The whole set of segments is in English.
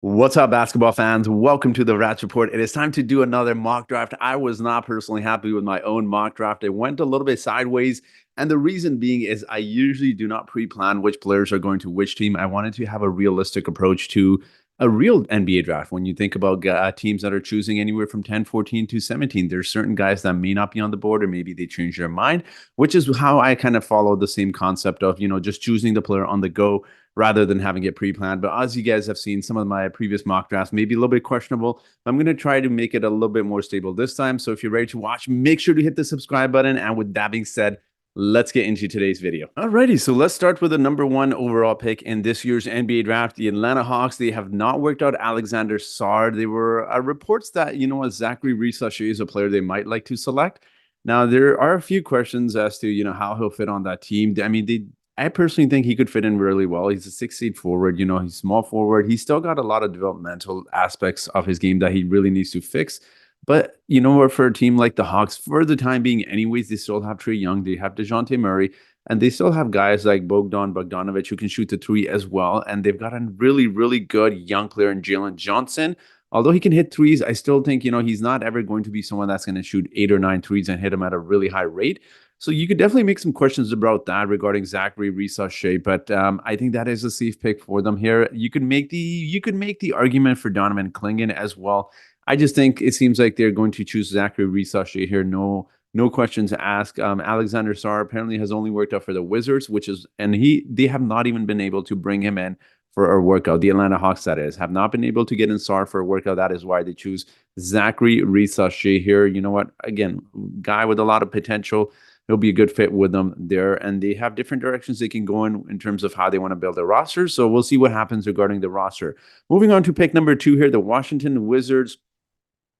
What's up, basketball fans? Welcome to the Rats Report. It is time to do another mock draft. I was not personally happy with my own mock draft. It went a little bit sideways. And the reason being is I usually do not pre plan which players are going to which team. I wanted to have a realistic approach to a real NBA draft. When you think about teams that are choosing anywhere from 10, 14 to 17, there's certain guys that may not be on the board or maybe they change their mind, which is how I kind of follow the same concept of, just choosing the player on the go rather than having it pre-planned. But as you guys have seen, some of my previous mock drafts may be a little bit questionable. I'm going to try to make it a little bit more stable this time. So if you're ready to watch, make sure to hit the subscribe button. And with that being said, let's get into today's video. Alrighty, so let's start with the number one overall pick in this year's NBA draft. The Atlanta Hawks, they have not worked out Alexander Sarr. There were reports that, Zachary Reese-Sachet is a player they might like to select. Now, there are a few questions as to, how he'll fit on that team. I mean, I personally think he could fit in really well. He's a 6'8" forward, he's small forward. He's still got a lot of developmental aspects of his game that he really needs to fix. But you know what, for a team like the Hawks, for the time being, anyways, they still have Trae Young, they have DeJounte Murray, and they still have guys like Bogdan Bogdanovic who can shoot the three as well. And they've got a really, really good young player in Jalen Johnson. Although he can hit threes, I still think, he's not ever going to be someone that's going to shoot 8 or 9 threes and hit them at a really high rate. So you could definitely make some questions about that regarding Zachary Reese-Sachet, but I think that is a safe pick for them here. You could make the argument for Donovan Clingan as well. I just think it seems like they're going to choose Zachary Reese-Sachet here. No questions asked. Alexander Sarr apparently has only worked out for the Wizards, they have not even been able to bring him in for a workout. The Atlanta Hawks, that is, have not been able to get in Sarr for a workout. That is why they choose Zachary Reese-Sachet here. You know what? Again, guy with a lot of potential. He'll be a good fit with them there. And they have different directions they can go in terms of how they want to build their roster. So we'll see what happens regarding the roster. Moving on to pick number 2 here, the Washington Wizards.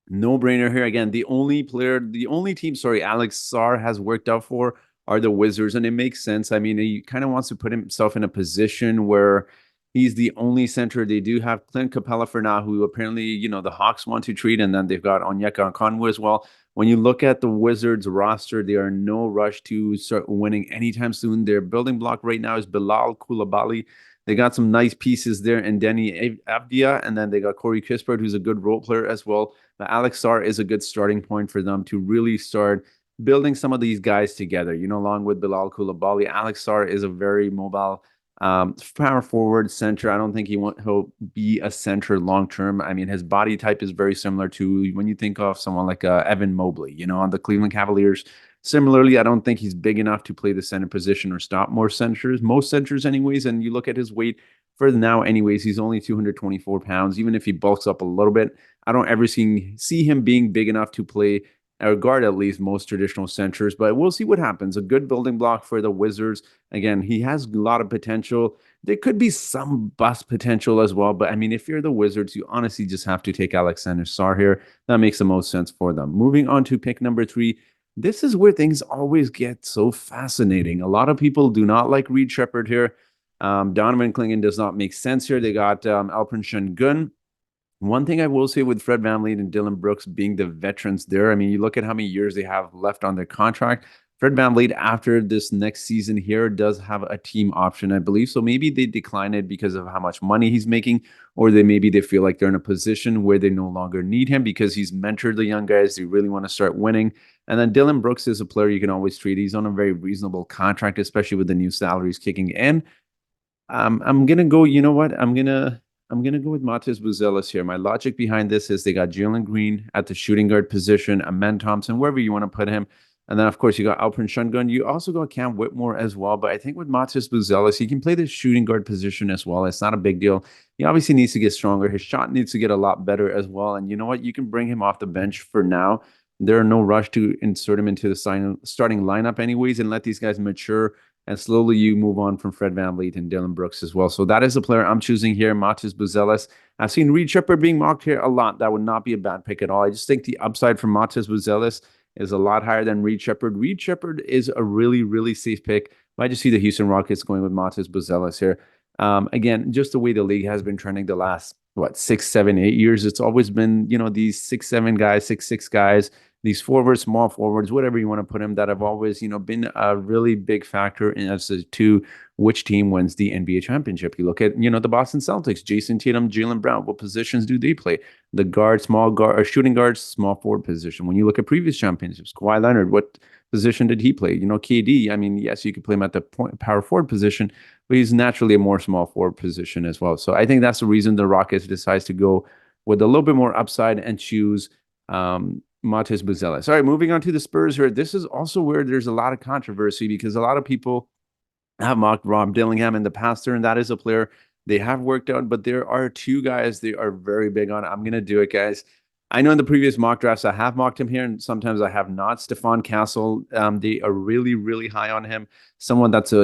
No brainer here. Again, the only team, Alex Sarr has worked out for are the Wizards. And it makes sense. I mean, he kind of wants to put himself in a position where he's the only center. They do have Clint Capella for now, who apparently, the Hawks want to treat. And then they've got Onyeka Okongwu as well. When you look at the Wizards roster, they are no rush to start winning anytime soon. Their building block right now is Bilal Coulibaly. They got some nice pieces there and Denny Avdia, and then they got Corey Kispert, who's a good role player as well. But Alex Sarr is a good starting point for them to really start building some of these guys together. Along with Bilal Coulibaly, Alex Sarr is a very mobile power forward center. I don't think he'll be a center long term. I mean, his body type is very similar to when you think of someone like Evan Mobley, on the Cleveland Cavaliers. Similarly, I don't think he's big enough to play the center position or stop most centers anyways. And you look at his weight for now, anyways, he's only 224 pounds. Even if he bulks up a little bit, I don't ever see him being big enough to play or guard at least most traditional centers, but we'll see what happens. A good building block for the Wizards. Again, he has a lot of potential. There could be some bust potential as well, but I mean, if you're the Wizards, you honestly just have to take Alexander Sarr here. That makes the most sense for them. Moving on to pick number 3. This is where things always get so fascinating. A lot of people do not like Reed Sheppard here. Donovan Clingan does not make sense here. They got Alperen Sengun. One thing I will say with Fred VanVleet and Dillon Brooks being the veterans there, I mean, you look at how many years they have left on their contract. Fred VanVleet, after this next season here, does have a team option, I believe. So maybe they decline it because of how much money he's making, or maybe they feel like they're in a position where they no longer need him because he's mentored the young guys. They really want to start winning. And then Dillon Brooks is a player you can always treat. He's on a very reasonable contract, especially with the new salaries kicking in. I'm gonna go. You know what? I'm gonna go with Matas Buzelis here. My logic behind this is they got Jalen Green at the shooting guard position, Amen Thompson, wherever you want to put him. And then, of course, you got Alperen Sengun. You also got Cam Whitmore as well. But I think with Matas Buzelis, he can play the shooting guard position as well. It's not a big deal. He obviously needs to get stronger. His shot needs to get a lot better as well. And you know what? You can bring him off the bench for now. There are no rush to insert him into the starting lineup anyways and let these guys mature. And slowly you move on from Fred VanVleet and Dillon Brooks as well. So that is the player I'm choosing here, Matas Buzelis. I've seen Reed Sheppard being mocked here a lot. That would not be a bad pick at all. I just think the upside from Matas Buzelis is a lot higher than Reed Sheppard. Reed Sheppard is a really, really safe pick. I just see the Houston Rockets going with Matas Buzelis here. Again, just the way the league has been trending the last, 6, 7, 8 years. It's always been, these 6'7" guys, 6'6" guys. these forwards, small forwards, whatever you want to put him, that have always, been a really big factor in as to which team wins the NBA championship. You look at, the Boston Celtics, Jason Tatum, Jaylen Brown. What positions do they play? The guard, small guard, or shooting guard, small forward position. When you look at previous championships, Kawhi Leonard, what position did he play? KD, I mean, yes, you could play him at the power forward position, but he's naturally a more small forward position as well. So I think that's the reason the Rockets decides to go with a little bit more upside and choose Matis Buzelis. All right, moving on to the Spurs here. This is also where there's a lot of controversy because a lot of people have mocked Rob Dillingham in the past there, and that is a player they have worked out, but there are two guys they are very big on. I'm going to do it, guys. I know in the previous mock drafts, I have mocked him here, and sometimes I have not. Stephon Castle, they are really, really high on him. Someone that's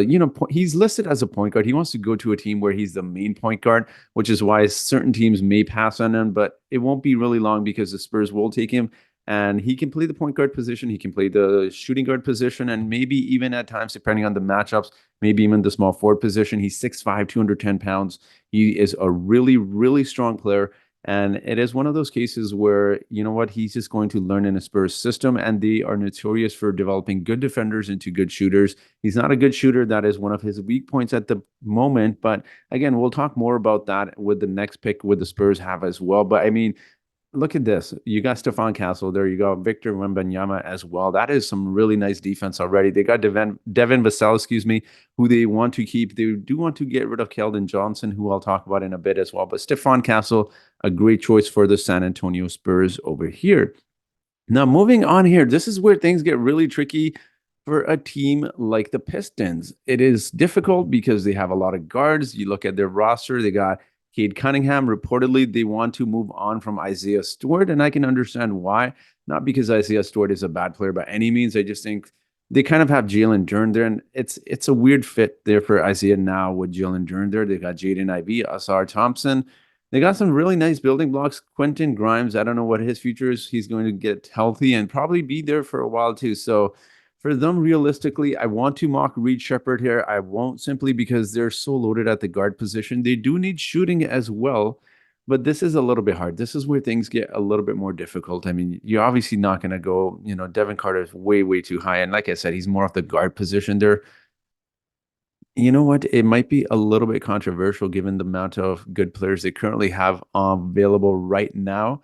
he's listed as a point guard. He wants to go to a team where he's the main point guard, which is why certain teams may pass on him, but it won't be really long because the Spurs will take him. And he can play the point guard position. He can play the shooting guard position, and maybe even at times, depending on the matchups, maybe even the small forward position. He's 6'5", 210 pounds. He is a really, really strong player. And it is one of those cases where, he's just going to learn in a Spurs system, and they are notorious for developing good defenders into good shooters. He's not a good shooter. That is one of his weak points at the moment. But again, we'll talk more about that with the next pick with the Spurs have as well. But I mean, look at this. You got Stephon Castle there. You got Victor Wembanyama as well. That is some really nice defense already. They got Devin Vassell, who they want to keep. They do want to get rid of Keldon Johnson, who I'll talk about in a bit as well. But Stephon Castle, a great choice for the San Antonio Spurs over here. Now, moving on here, this is where things get really tricky for a team like the Pistons. It is difficult because they have a lot of guards. You look at their roster, they got Cade Cunningham. Reportedly, they want to move on from Isaiah Stewart, and I can understand why. Not because Isaiah Stewart is a bad player by any means. I just think they kind of have Jalen Duren there, and it's a weird fit there for Isaiah now with Jalen Duren there. They got Jaden Ivey, Asar Thompson. They got some really nice building blocks. Quentin Grimes, I don't know what his future is. He's going to get healthy and probably be there for a while too. So for them, realistically, I want to mock Reed Shepherd here. I won't, simply because they're so loaded at the guard position. They do need shooting as well, but this is a little bit hard. This is where things get a little bit more difficult. I mean, you're obviously not going to go, Devin Carter is way, way too high. And like I said, he's more off the guard position there. You know what? It might be a little bit controversial given the amount of good players they currently have available right now.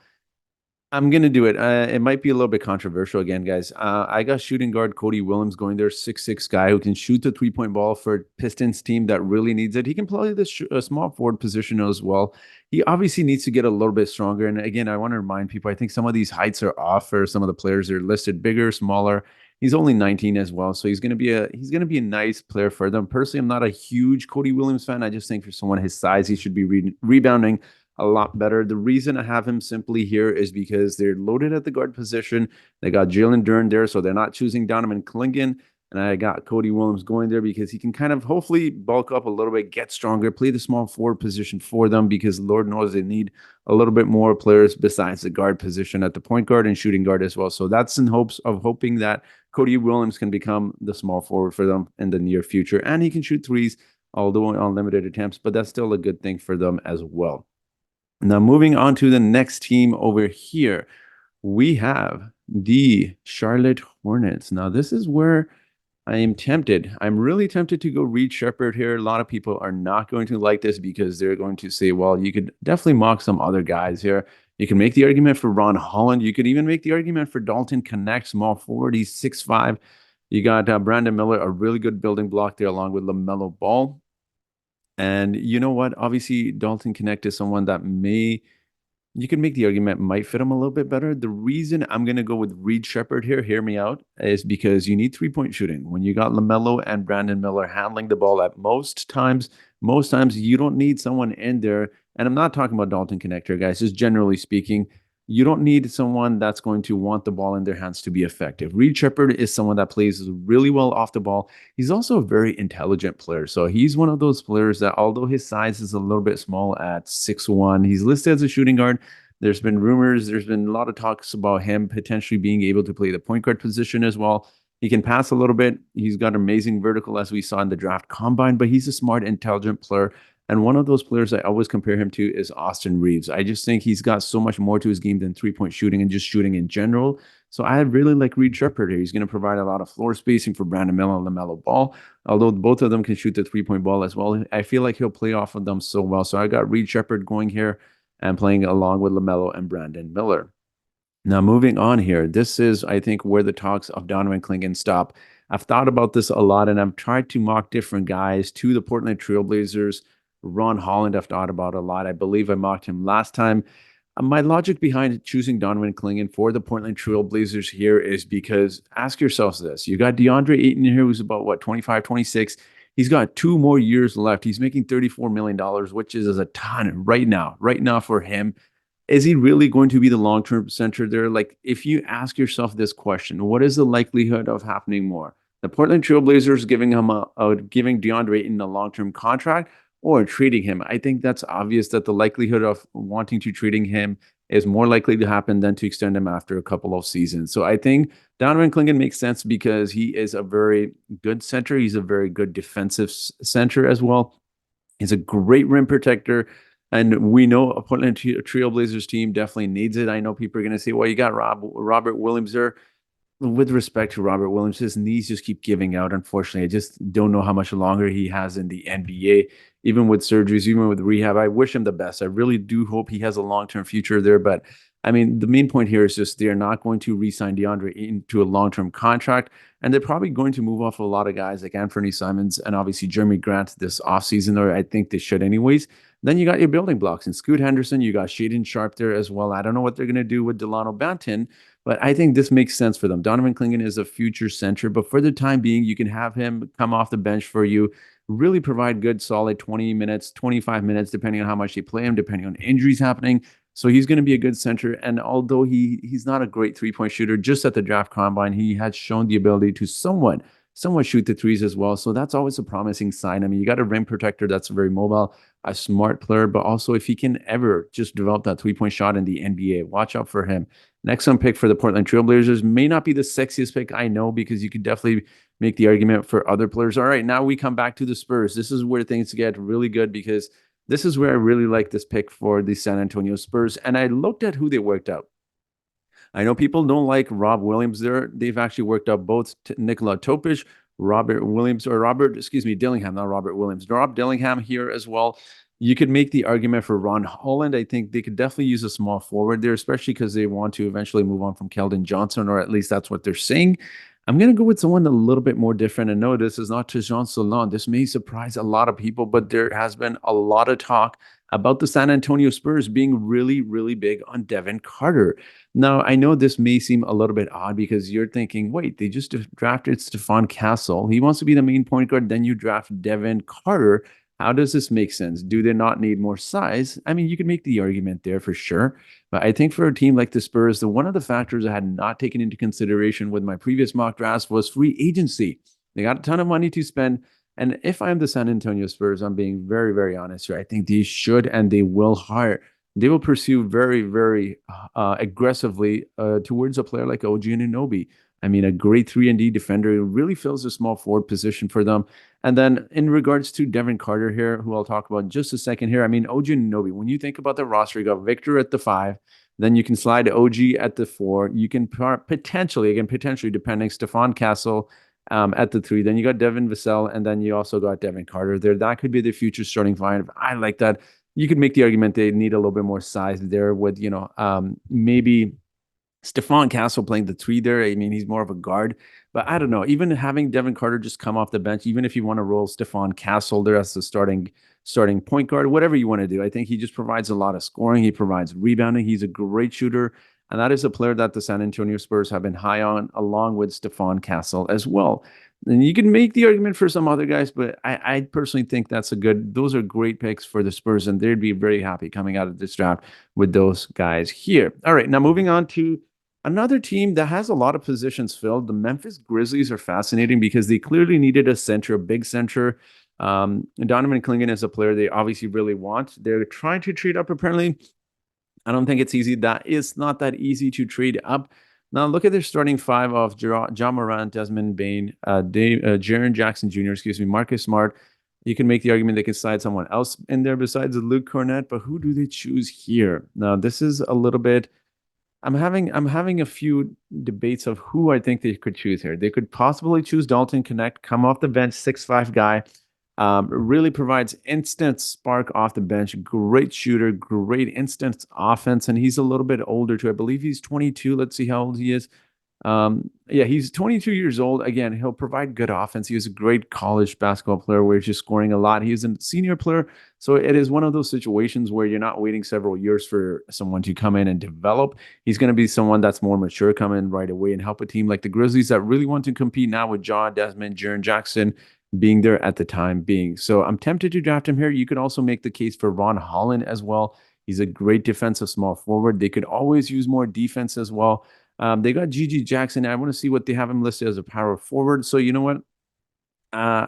I'm going to do it. It might be a little bit controversial again, guys. I got shooting guard Cody Williams going there, 6'6" guy who can shoot the three-point ball for a Pistons team that really needs it. He can play the small forward position as well. He obviously needs to get a little bit stronger. And again, I want to remind people, I think some of these heights are off for some of the players. They're listed bigger, smaller. He's only 19 as well, so he's going to be a nice player for them. Personally, I'm not a huge Cody Williams fan. I just think for someone his size, he should be rebounding a lot better. The reason I have him simply here is because they're loaded at the guard position. They got Jalen Duren there, so they're not choosing Donovan Clingan. And I got Cody Williams going there because he can kind of hopefully bulk up a little bit, get stronger, play the small forward position for them, because Lord knows they need a little bit more players besides the guard position at the point guard and shooting guard as well. So that's in hoping that Cody Williams can become the small forward for them in the near future. And he can shoot threes, although on limited attempts, but that's still a good thing for them as well. Now, moving on to the next team over here, we have the Charlotte Hornets. Now, this is where I am tempted. I'm really tempted to go Reed Shepherd here. A lot of people are not going to like this because they're going to say, well, you could definitely mock some other guys here. You can make the argument for Ron Holland. You could even make the argument for Dalton Connect, small forward. He's 6'5". You got Brandon Miller, a really good building block there, along with LaMelo Ball. And you know what? Obviously, Dalton Connect is someone that you can make the argument might fit him a little bit better. The reason I'm going to go with Reed Shepherd here, hear me out, is because you need three-point shooting. When you got LaMelo and Brandon Miller handling the ball at most times you don't need someone in there. And I'm not talking about Dalton Connect here, guys. Just generally speaking, you don't need someone that's going to want the ball in their hands to be effective. Reed Shepherd is someone that plays really well off the ball. He's also a very intelligent player. So he's one of those players that, although his size is a little bit small at 6'1", he's listed as a shooting guard. There's been rumors, there's been a lot of talks about him potentially being able to play the point guard position as well. He can pass a little bit. He's got amazing vertical, as we saw in the draft combine, but he's a smart, intelligent player. And one of those players I always compare him to is Austin Reeves. I just think he's got so much more to his game than three-point shooting and just shooting in general. So I really like Reed Shepherd here. He's going to provide a lot of floor spacing for Brandon Miller and LaMelo Ball. Although both of them can shoot the 3-point ball as well, I feel like he'll play off of them so well. So I got Reed Shepherd going here and playing along with LaMelo and Brandon Miller. Now, moving on here, this is, I think, where the talks of Donovan Clingan stop. I've thought about this a lot, and I've tried to mock different guys to the Portland Trailblazers. Ron Holland, I've thought about a lot. I believe I mocked him last time. My logic behind choosing Donovan Clingan for the Portland Trailblazers here is because ask yourselves this. You got DeAndre Ayton here, who's about, what, 25, 26. He's got 2 more years left. He's making $34 million, which is a ton right now for him. Is he really going to be the long-term center there? Like, if you ask yourself this question, what is the likelihood of happening more? The Portland Trailblazers giving him giving DeAndre Ayton a long-term contract or trading him? I think that's obvious that the likelihood of wanting to trading him is more likely to happen than to extend him after a couple of seasons. So I think Donovan Clingan makes sense because he is a very good center. He's a very good defensive center as well. He's a great rim protector. And we know a Portland Trailblazers team definitely needs it. I know people are going to say, well, you got Robert Williams there. With respect to Robert Williams, his knees just keep giving out. Unfortunately, I just don't know how much longer he has in the NBA, even with surgeries, even with rehab. I wish him the best. I really do hope he has a long-term future there. But I mean, the main point here is just they're not going to re-sign DeAndre Ayton to a long-term contract. And they're probably going to move off a lot of guys like Anthony Simons and obviously Jeremy Grant this offseason, or I think they should anyways. Then you got your building blocks and Scoot Henderson. You got Shaedon Sharpe there as well. I don't know what they're going to do with Delano Banton, but I think this makes sense for them. Donovan Clingan is a future center, but for the time being, you can have him come off the bench for you, really provide good, solid 20 minutes, 25 minutes, depending on how much they play him, depending on injuries happening. So he's going to be a good center. And although he's not a great three-point shooter, just at the draft combine, he has shown the ability to somewhat shoot the threes as well. So that's always a promising sign. I mean, you got a rim protector that's very mobile, a smart player, but also if he can ever just develop that three-point shot in the NBA, watch out for him. Next on pick for the Portland Trailblazers may not be the sexiest pick, I know, because you could definitely make the argument for other players. All right, now we come back to the Spurs. This is where things get really good because this is where I really like this pick for the San Antonio Spurs. And I looked at who they worked out. I know people don't like Rob Williams there. They've actually worked out both Nikola Topic, Dillingham, not Robert Williams. Rob Dillingham here as well. You could make the argument for Ron Holland. I think they could definitely use a small forward there, especially because they want to eventually move on from Keldon Johnson, or at least that's what they're saying. I'm going to go with someone a little bit more different. And no, this is not Tejan Solon. This may surprise a lot of people, but there has been a lot of talk about the San Antonio Spurs being really, really big on Devin Carter. Now, I know this may seem a little bit odd because you're thinking, wait, they just drafted Stephon Castle. He wants to be the main point guard. Then you draft Devin Carter. How does this make sense? Do they not need more size? I mean, you can make the argument there for sure. But I think for a team like the Spurs, one of the factors I had not taken into consideration with my previous mock drafts was free agency. They got a ton of money to spend. And if I'm the San Antonio Spurs, I'm being very, very honest here. I think they should and they will hire. They will pursue very, very aggressively towards a player like OG Anunoby. I mean, a great 3-and-D defender who really fills a small forward position for them. And then in regards to Devin Carter here, who I'll talk about in just a second here, I mean, OG Anunoby, when you think about the roster, you got Victor at the 5, then you can slide OG at the 4. You can potentially, depending, Stephon Castle at the 3. Then you got Devin Vassell, and then you also got Devin Carter there. That could be the future starting five. I like that. You could make the argument they need a little bit more size there with, maybe Stephon Castle playing the 3 there. I mean, he's more of a guard, but I don't know. Even having Devin Carter just come off the bench, even if you want to roll Stephon Castle there as the starting point guard, whatever you want to do, I think he just provides a lot of scoring. He provides rebounding. He's a great shooter. And that is a player that the San Antonio Spurs have been high on, along with Stephon Castle as well. And you can make the argument for some other guys, but I personally think those are great picks for the Spurs, and they'd be very happy coming out of this draft with those guys here. All right, now moving on to another team that has a lot of positions filled. The Memphis Grizzlies are fascinating because they clearly needed a center, a big center. Donovan Clingan is a player they obviously really want. They're trying to trade up, apparently. I don't think it's easy. That is not that easy to trade up. Now look at their starting 5 of John Morant, Desmond Bane, Jaren Jackson Jr., Marcus Smart. You can make the argument they could slide someone else in there besides Luke Cornett, but who do they choose here? Now, this is a little bit I'm having a few debates of who I think they could choose here. They could possibly choose Dalton Connect, come off the bench, 6'5" guy. Really provides instant spark off the bench. Great shooter, great instant offense, and he's a little bit older too. I believe he's 22. Let's see how old he is. Yeah, he's 22 years old. Again, he'll provide good offense. He was a great college basketball player where he's just scoring a lot. He's a senior player. So it is one of those situations where you're not waiting several years for someone to come in and develop. He's going to be someone that's more mature, come in right away and help a team like the Grizzlies that really want to compete now with John Desmond, Jaren Jackson being there at the time being. So I'm tempted to draft him here. You could also make the case for Ron Holland as well. He's a great defensive small forward. They could always use more defense as well. They got GG Jackson. I want to see what they have him listed as a power forward. So you know what? Uh,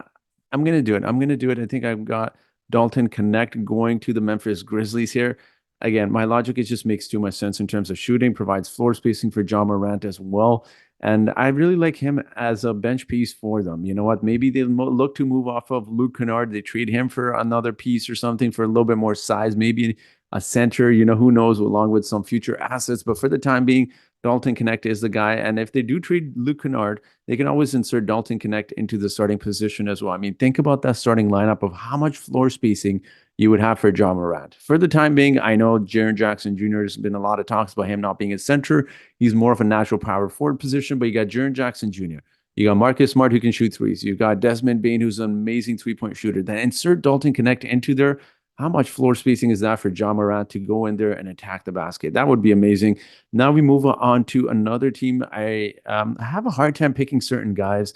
I'm gonna do it. I'm gonna do it. I think I've got Dalton Connect going to the Memphis Grizzlies here. Again, my logic, it just makes too much sense in terms of shooting, provides floor spacing for John Morant as well. And I really like him as a bench piece for them. You know what? Maybe they look to move off of Luke Kennard. They trade him for another piece or something for a little bit more size, maybe a center, who knows, along with some future assets. But for the time being, Dalton Connect is the guy. And if they do trade Luke Kennard, they can always insert Dalton Connect into the starting position as well. I mean, think about that starting lineup of how much floor spacing you would have for John Morant. For the time being, I know Jaren Jackson Jr. has been a lot of talks about him not being a center. He's more of a natural power forward position, but you got Jaren Jackson Jr. You got Marcus Smart who can shoot threes. You got Desmond Bane who's an amazing three-point shooter. Then insert Dalton Connect into there. How much floor spacing is that for John Morant to go in there and attack the basket? That would be amazing. Now we move on to another team. I have a hard time picking certain guys.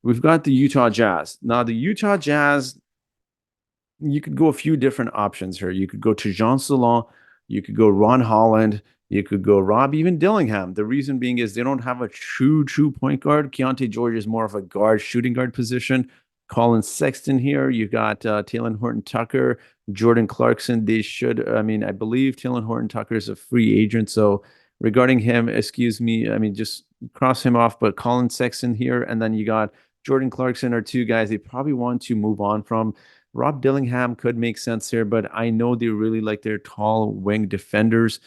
We've got the Utah Jazz. Now, the Utah Jazz, you could go a few different options here. You could go to Jean Salon, you could go Ron Holland, you could go Rob, even Dillingham. The reason being is they don't have a true point guard. Keontae George is more of a guard, shooting guard position. Colin Sexton here. You got Talen Horton Tucker, Jordan Clarkson. They should, I mean, I believe Talen Horton Tucker is a free agent. So regarding him, excuse me, I mean, just cross him off. But Colin Sexton here, and then you got Jordan Clarkson are two guys they probably want to move on from. Rob Dillingham could make sense here, but I know they really like their tall wing defenders.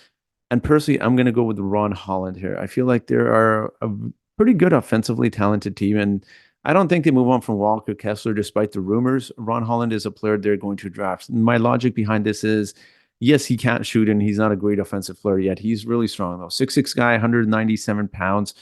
And personally, I'm going to go with Ron Holland here. I feel like they are a pretty good offensively talented team. And I don't think they move on from Walker Kessler despite the rumors. Ron Holland is a player they're going to draft. My logic behind this is, yes, he can't shoot and he's not a great offensive player yet. He's really strong though. 6'6" guy, 197 pounds.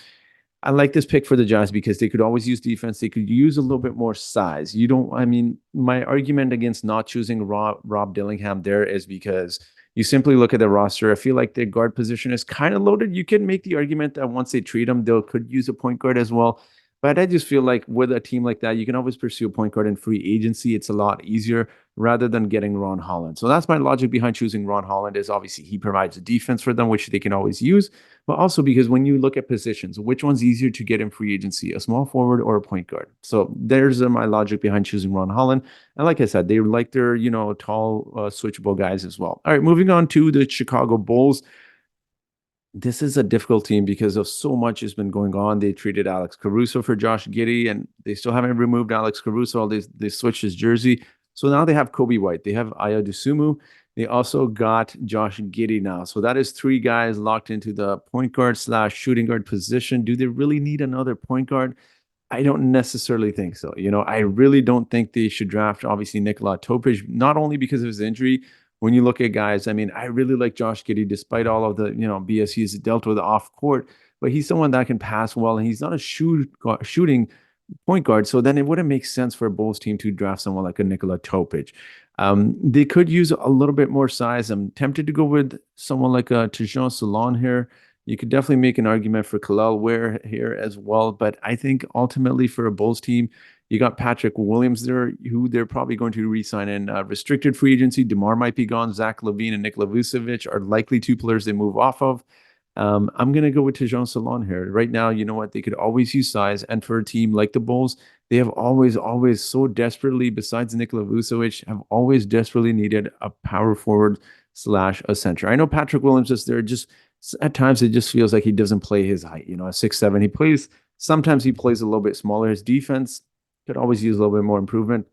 I like this pick for the Jazz because they could always use defense. They could use a little bit more size. I mean, my argument against not choosing Rob Dillingham there is because you simply look at the roster. I feel like their guard position is kind of loaded. You can make the argument that once they trade him, they could use a point guard as well. But I just feel like with a team like that, you can always pursue a point guard in free agency. It's a lot easier rather than getting Ron Holland. So that's my logic behind choosing Ron Holland is obviously he provides a defense for them, which they can always use. But also because when you look at positions, which one's easier to get in free agency, a small forward or a point guard? So there's my logic behind choosing Ron Holland. And like I said, they like their, tall, switchable guys as well. All right, moving on to the Chicago Bulls. This is a difficult team because of so much has been going on. They traded Alex Caruso for Josh Giddey, and they still haven't removed Alex Caruso. They switched his jersey. So now they have Kobe White. They have Aya Dusumu. They also got Josh Giddey now. So that is three guys locked into the point guard slash shooting guard position. Do they really need another point guard? I don't necessarily think so. I really don't think they should draft, obviously, Nikola Topic, not only because of his injury. When you look at guys, I mean, I really like Josh Giddey, despite all of the, BS he's dealt with off court, but he's someone that can pass well, and he's not a shooting point guard. So then it wouldn't make sense for a Bulls team to draft someone like a Nikola Topic. They could use a little bit more size. I'm tempted to go with someone like a Tejan Salon here. You could definitely make an argument for Kel'elWare here as well. But I think ultimately for a Bulls team, you got Patrick Williams there, who they're probably going to re-sign in restricted free agency. DeMar might be gone. Zach LaVine and Nikola Vucevic are likely two players they move off of. I'm going to go with Tejan Salon here. Right now, you know what? They could always use size. And for a team like the Bulls, they have always so desperately, besides Nikola Vucevic, have always desperately needed a power forward slash a center. I know Patrick Williams is there. Just at times, it just feels like he doesn't play his height. At 6'7", sometimes he plays a little bit smaller. His defense could always use a little bit more improvement.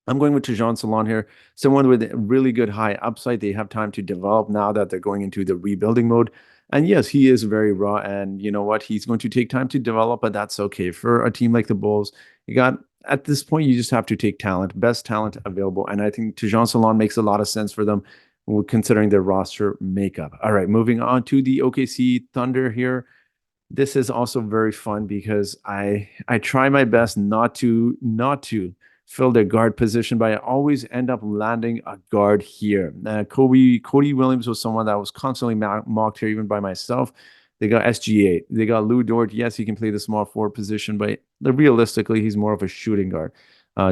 I'm going with Tejan Salon here, someone with really good high upside. They have time to develop now that they're going into the rebuilding mode. And yes, he is very raw. And you know what? He's going to take time to develop, but that's okay. For a team like the Bulls, you got at this point, you just have to take talent, best talent available. And I think Tejan Salon makes a lot of sense for them considering their roster makeup. All right, moving on to the OKC Thunder here. This is also very fun because I try my best not to fill their guard position, but I always end up landing a guard here. Cody Williams was someone that was constantly mocked here, even by myself. They got SGA. They got Lou Dort. Yes, he can play the small forward position, but realistically, he's more of a shooting guard.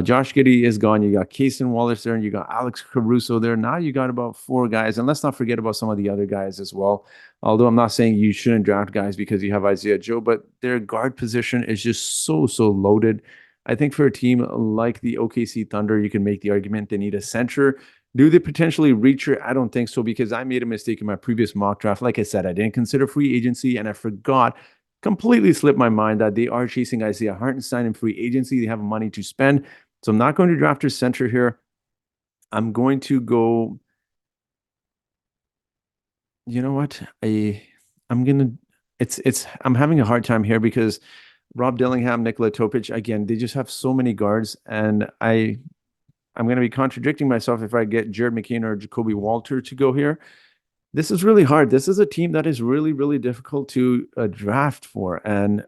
Josh Giddey is gone. You got Kaysen Wallace there, and you got Alex Caruso there. Now you got about four guys, and let's not forget about some of the other guys as well. Although I'm not saying you shouldn't draft guys because you have Isaiah Joe, but their guard position is just so loaded. I think for a team like the OKC Thunder, you can make the argument they need a center. Do they potentially reach her? I don't think so because I made a mistake in my previous mock draft. Like I said, I didn't consider free agency and I forgot, completely slipped my mind that they are chasing Isaiah Hartenstein in free agency. They have money to spend. So I'm not going to draft a center here. I'm going to go, you know what? I'm gonna I'm having a hard time here because Rob Dillingham, Nikola Topic, again, they just have so many guards, and I'm gonna be contradicting myself if I get Jared McCain or Jacoby Walter to go here. This is really hard. This is a team that is really difficult to draft for, and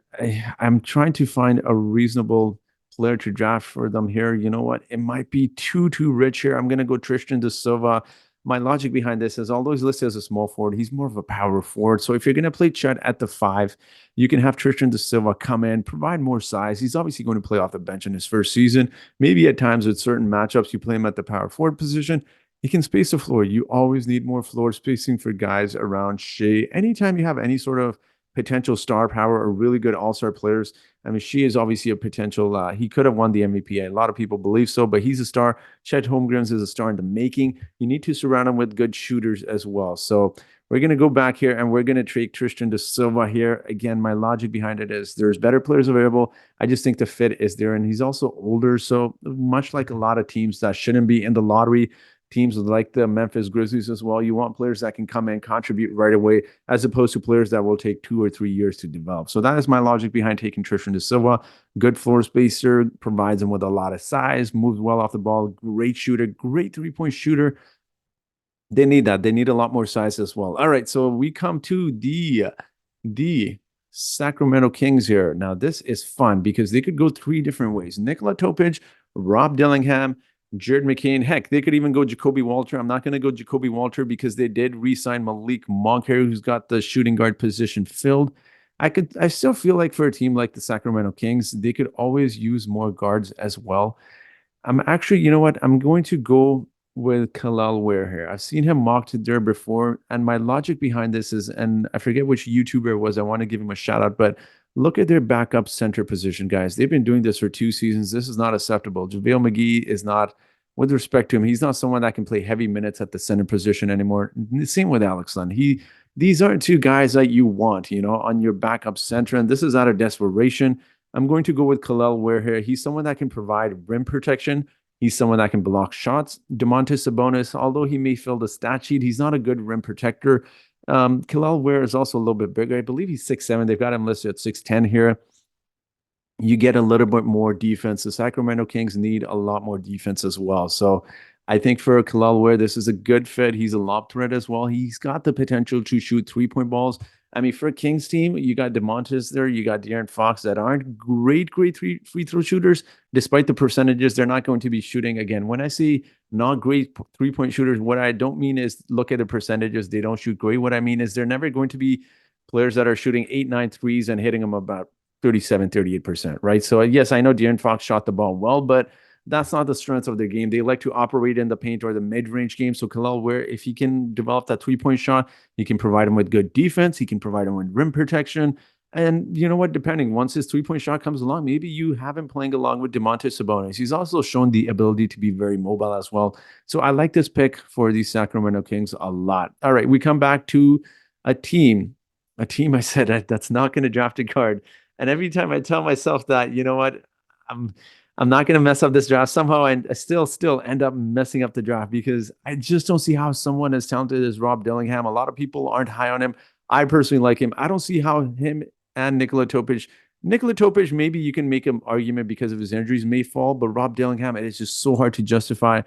I'm trying to find a reasonable player to draft for them here. You know what? It might be too rich here. I'm gonna go Tristan de Silva. My logic behind this is, although he's listed as a small forward, he's more of a power forward. So if you're gonna play Chet at the five, you can have Tristan de Silva come in, provide more size. He's obviously going to play off the bench in his first season. Maybe at times with certain matchups, you play him at the power forward position. He can space the floor. You always need more floor spacing for guys around Shea. Anytime you have any sort of potential star power or really good all-star players, I mean, Shea is obviously a potential. He could have won the MVP. A lot of people believe so, but he's a star. Chet Holmgrens is a star in the making. You need to surround him with good shooters as well. So we're going to go back here and we're going to take Tristan de Silva here. Again, my logic behind it is there's better players available. I just think the fit is there. And he's also older. So much like a lot of teams that shouldn't be in the lottery, teams like the Memphis Grizzlies as well, you want players that can come in, contribute right away, as opposed to players that will take 2 or 3 years to develop. So that is my logic behind taking Tristan de Silva. Good floor spacer, provides him with a lot of size, moves well off the ball, great shooter, great three-point shooter. They need that. They need a lot more size as well. All right, so we come to the Sacramento Kings here. Now, this is fun because they could go 3 different ways. Nikola Topic, Rob Dillingham, Jared McCain. Heck, they could even go Jacoby Walter. I'm not going to go Jacoby Walter because they did re-sign Malik Monk here, who's got the shooting guard position filled. I still feel like for a team like the Sacramento Kings, they could always use more guards as well. I'm actually, you know what? I'm going to go with Kel'elWare here. I've seen him mocked there before, and my logic behind this is, and I forget which YouTuber it was. I want to give him a shout out, but look at their backup center position, guys. They've been doing this for 2 seasons. This is not acceptable. JaVale McGee is not, with respect to him, he's not someone that can play heavy minutes at the center position anymore. Same with Alex Len. These aren't 2 guys that you want, on your backup center, and this is out of desperation. I'm going to go with Kel'elWare here. He's someone that can provide rim protection. He's someone that can block shots. Domantas Sabonis, although he may fill the stat sheet, he's not a good rim protector. Kel'elWare is also a little bit bigger. I believe he's 6'7". They've got him listed at 6'10" here. You get a little bit more defense. The Sacramento Kings need a lot more defense as well. So I think for Kel'elWare, this is a good fit. He's a lob threat as well. He's got the potential to shoot 3-point balls. I mean, for a Kings team, you got DeMontis there, you got De'Aaron Fox that aren't great free throw shooters. Despite the percentages, they're not going to be shooting. Again, when I see not great 3-point shooters, what I don't mean is look at the percentages. They don't shoot great. What I mean is they're never going to be players that are shooting 8, 9 threes and hitting them about 37, 38%, right? So yes, I know De'Aaron Fox shot the ball well, but that's not the strength of their game. They like to operate in the paint or the mid-range game. So Kel'elWare, if he can develop that 3-point shot, he can provide him with good defense. He can provide him with rim protection. And you know what? Depending, once his 3-point shot comes along, maybe you have him playing along with Domantas Sabonis. He's also shown the ability to be very mobile as well. So I like this pick for the Sacramento Kings a lot. All right, we come back to a team I said that's not going to draft a guard. And every time I tell myself that, you know what, I'm not going to mess up this draft. Somehow I still end up messing up the draft because I just don't see how someone as talented as Rob Dillingham, a lot of people aren't high on him. I personally like him. I don't see how him and Nikola Topic, maybe you can make an argument because of his injuries may fall, but Rob Dillingham, it is just so hard to justify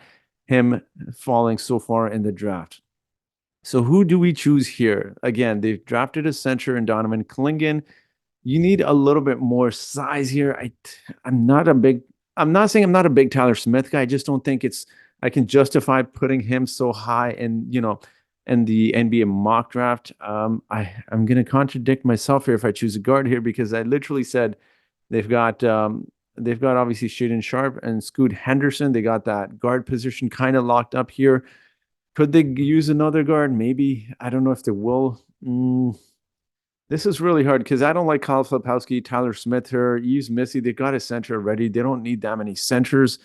him falling so far in the draft. So who do we choose here? Again, they've drafted a center in Donovan Klingen. You need a little bit more size here. I'm not a big I'm not saying I'm not a big Tyler Smith guy. I just don't think it's I can justify putting him so high in the NBA mock draft. I'm gonna contradict myself here if I choose a guard here because I literally said they've got they've got obviously Shaden Sharp and Scoot Henderson. They got that guard position kind of locked up here. Could they use another guard? Maybe. I don't know if they will. This is really hard because I don't like Kyle Filipowski, Tyler Smith here. Use Missy. They got a center already. They don't need that many centers.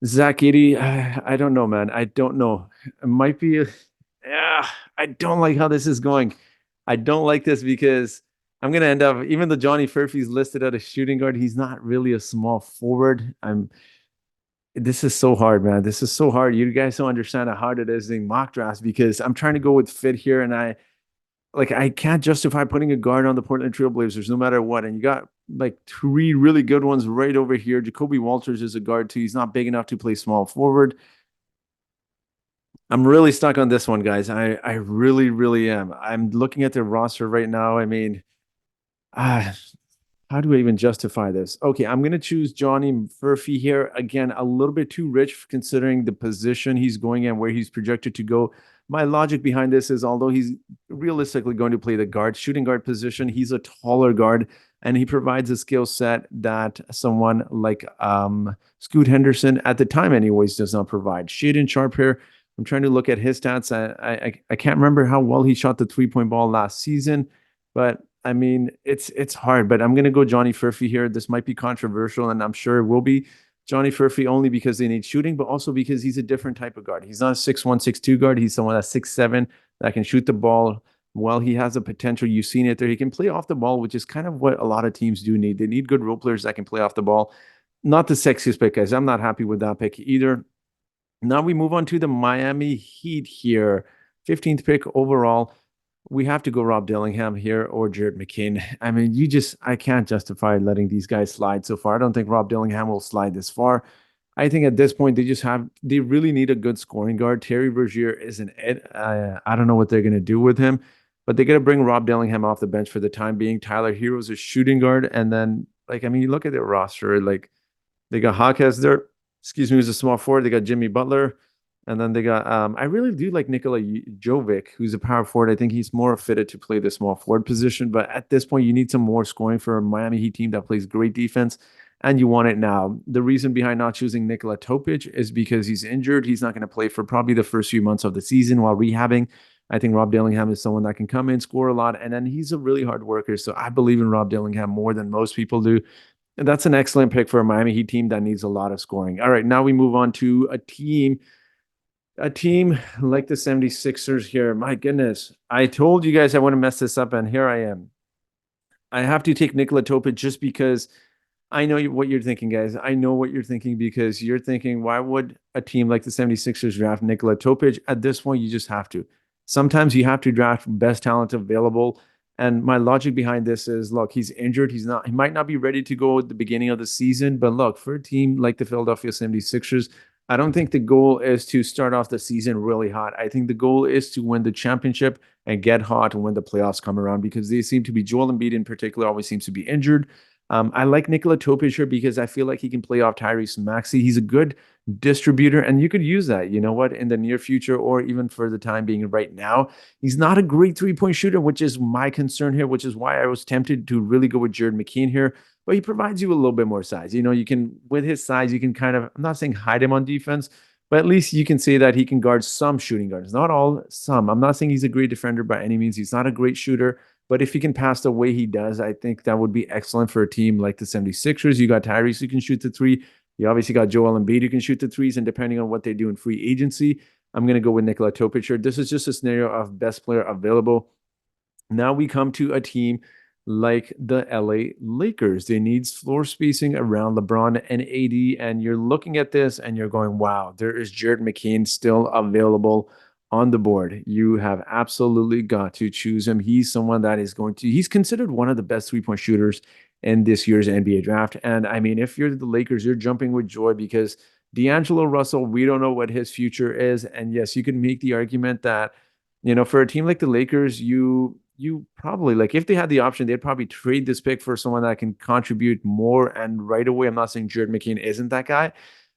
Zach Edey, I don't know, man. I don't know. It might be. Yeah, I don't like how this is going. I don't like this because I'm gonna end up. Even though Johnny Furphy's listed at a shooting guard, he's not really a small forward. This is so hard, man. This is so hard. You guys don't understand how hard it is in mock drafts because I'm trying to go with fit here, and I can't justify putting a guard on the Portland Trail Blazers no matter what. And you got like three really good ones right over here. Jacoby Walters is a guard too. He's not big enough to play small forward. I'm really stuck on this one, guys. I really, really am. I'm looking at their roster right now. I mean, ah, how do I even justify this? Okay, I'm going to choose Johnny Murphy here. Again, a little bit too rich considering the position he's going and where he's projected to go. My logic behind this is although he's realistically going to play the guard, shooting guard position, he's a taller guard and he provides a skill set that someone like Scoot Henderson at the time anyways does not provide. Shaden Sharp here. I'm trying to look at his stats. I can't remember how well he shot the 3-point ball last season, but I mean, it's hard, but I'm gonna go Johnny Furphy here. This might be controversial, and I'm sure it will be Johnny Furphy only because they need shooting, but also because he's a different type of guard. He's not a 6'1", 6'2" guard. He's someone that's 6'7" that can shoot the ball. Well, he has a potential. You've seen it there. He can play off the ball, which is kind of what a lot of teams do need. They need good role players that can play off the ball. Not the sexiest pick, guys. I'm not happy with that pick either. Now we move on to the Miami Heat here. 15th pick overall. We have to go Rob Dillingham here or Jared McCain. I mean, I can't justify letting these guys slide so far. I don't think Rob Dillingham will slide this far. I think at this point, they really need a good scoring guard. Terry Rozier isn't it. I don't know what they're going to do with him, but they got to bring Rob Dillingham off the bench for the time being. Tyler Hero's a shooting guard. And then, you look at their roster, they got Hawkes there. Excuse me, who's a small forward. They got Jimmy Butler. And then they got, I really do like Nikola Jovic, who's a power forward. I think he's more fitted to play the small forward position. But at this point, you need some more scoring for a Miami Heat team that plays great defense, and you want it now. The reason behind not choosing Nikola Topic is because he's injured. He's not going to play for probably the first few months of the season while rehabbing. I think Rob Dillingham is someone that can come in, score a lot, and then he's a really hard worker. So I believe in Rob Dillingham more than most people do. And that's an excellent pick for a Miami Heat team that needs a lot of scoring. All right, now we move on to a team like the 76ers here. My goodness. I told you guys I want to mess this up, and here I am. I have to take Nikola Topic just because I know what you're thinking, guys. I know what you're thinking because you're thinking, why would a team like the 76ers draft Nikola Topic? At this point, you just have to. Sometimes you have to draft best talent available. And my logic behind this is, look, he's injured. He might not be ready to go at the beginning of the season. But look, for a team like the Philadelphia 76ers, I don't think the goal is to start off the season really hot. I think the goal is to win the championship and get hot when the playoffs come around because they seem to be, Joel Embiid in particular always seems to be injured. I like Nikola Topic here because I feel like he can play off Tyrese Maxey. He's a good distributor, and you could use that, you know what, in the near future or even for the time being right now. He's not a great three-point shooter, which is my concern here, which is why I was tempted to really go with Jared McCain here. But he provides you a little bit more size. You can, with his size, you can kind of, I'm not saying hide him on defense, but at least you can say that he can guard some shooting guards. Not all, some. I'm not saying he's a great defender by any means. He's not a great shooter. But if he can pass the way he does, I think that would be excellent for a team like the 76ers. You got Tyrese who can shoot the three. You obviously got Joel Embiid who can shoot the threes. And depending on what they do in free agency, I'm going to go with Nikola Topic here. This is just a scenario of best player available. Now we come to a team like the LA Lakers. They need floor spacing around LeBron and AD. And you're looking at this and you're going, wow, there is Jared McCain still available on the board, you have absolutely got to choose him. He's someone that is going to, he's considered one of the best 3-point shooters in this year's NBA draft. And I mean, if you're the Lakers, you're jumping with joy because D'Angelo Russell, we don't know what his future is. And yes, you can make the argument that, for a team like the Lakers, you probably like if they had the option, they'd probably trade this pick for someone that can contribute more. And right away, I'm not saying Jared McCain isn't that guy,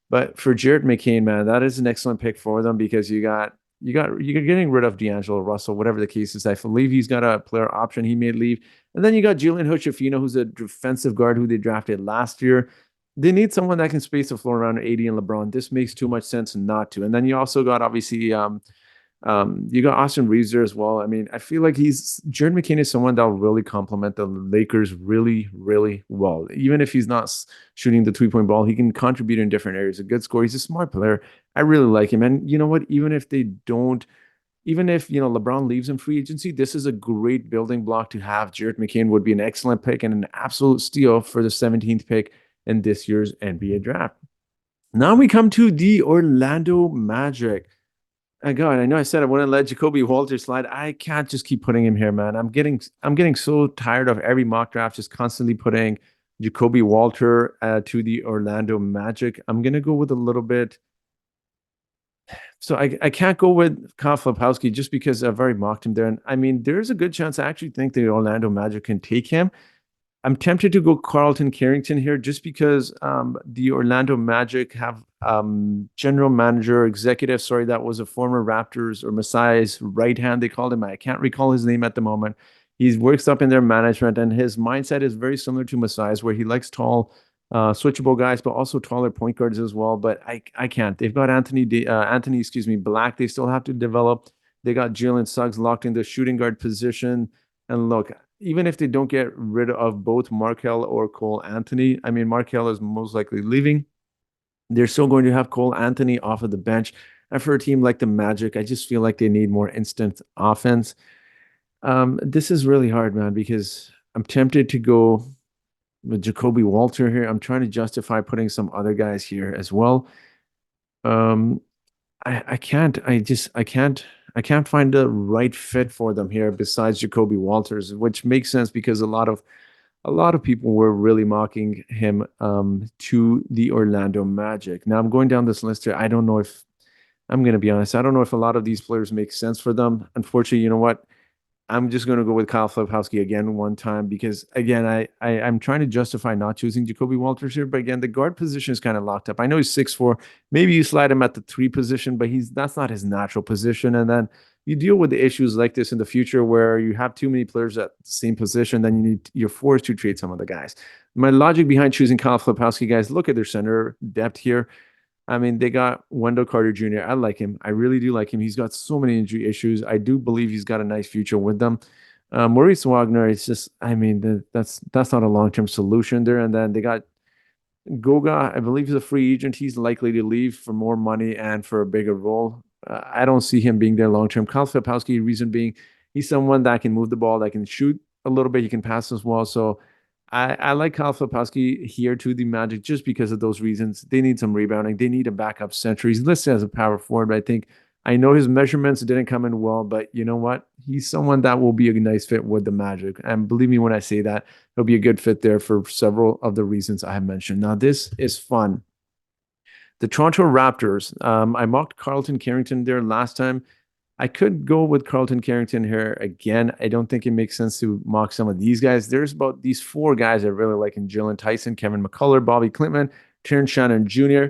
but for Jared McCain, man, that is an excellent pick for them because you're getting rid of D'Angelo Russell, whatever the case is. I believe he's got a player option. He may leave. And then you got Julian Hochefino, who's a defensive guard who they drafted last year. They need someone that can space the floor around AD and LeBron. This makes too much sense not to. And then you also got obviously you got Austin Reeves there as well. I mean, I feel like Jared McCain is someone that will really complement the Lakers really, really well. Even if he's not shooting the 3-point ball, he can contribute in different areas. A good scorer. He's a smart player. I really like him. And you know what? Even if LeBron leaves in free agency, this is a great building block to have. Jared McCain would be an excellent pick and an absolute steal for the 17th pick in this year's NBA draft. Now we come to the Orlando Magic. God, I know I said I wouldn't let Jacoby Walter slide. I can't just keep putting him here, man. I'm getting so tired of every mock draft just constantly putting Jacoby Walter to the Orlando Magic. I'm gonna go with a little bit. So I can't go with Kyle Filipowski just because I've already mocked him there. And I mean, there's a good chance I actually think the Orlando Magic can take him. I'm tempted to go Carlton Carrington here just because the Orlando Magic have general manager, executive, sorry, that was a former Raptors or Masai's right hand, they called him. I can't recall his name at the moment. He works up in their management, and his mindset is very similar to Masai's, where he likes tall, switchable guys, but also taller point guards as well. But I can't. They've got Anthony, excuse me, Black. They still have to develop. They got Jalen Suggs locked in the shooting guard position. And look, even if they don't get rid of both Markel or Cole Anthony, I mean, Markel is most likely leaving. They're still going to have Cole Anthony off of the bench. And for a team like the Magic, I just feel like they need more instant offense. This is really hard, man, because I'm tempted to go with Jacoby Walter here. I'm trying to justify putting some other guys here as well. Um, I can't. I can't find the right fit for them here besides Jacoby Walters, which makes sense because a lot of people were really mocking him to the Orlando Magic. Now I'm going down this list here. I don't know if I'm going to be honest. I don't know if a lot of these players make sense for them. Unfortunately, you know what? I'm just going to go with Kyle Filipowski again one time because again, I'm trying to justify not choosing Jacoby Walters here, but again, the guard position is kind of locked up. I know he's 6'4". Maybe you slide him at the 3 position, but that's not his natural position. And then you deal with the issues like this in the future where you have too many players at the same position, then you're forced to trade some of the guys. My logic behind choosing Kyle Filipowski, guys, look at their center depth here. I mean, they got Wendell Carter Jr. I like him. I really do like him. He's got so many injury issues. I do believe he's got a nice future with them. Maurice Wagner, it's just, I mean, that's not a long-term solution there. And then they got Goga, I believe he's a free agent. He's likely to leave for more money and for a bigger role. I don't see him being there long-term. Kyle Filipowski, reason being, he's someone that can move the ball, that can shoot a little bit. He can pass as well. So I like Kyle Filipowski here to the Magic just because of those reasons. They need some rebounding. They need a backup center. He's listed as a power forward, but I know his measurements didn't come in well, but you know what? He's someone that will be a nice fit with the Magic. And believe me when I say that, he'll be a good fit there for several of the reasons I have mentioned. Now, this is fun. The Toronto Raptors. I mocked Carlton Carrington there last time. I could go with Carlton Carrington here again. I don't think it makes sense to mock some of these guys. There's about these 4 guys I really like in Jalen Tyson, Kevin McCullough, Bobby Klintman, Terrence Shannon Jr.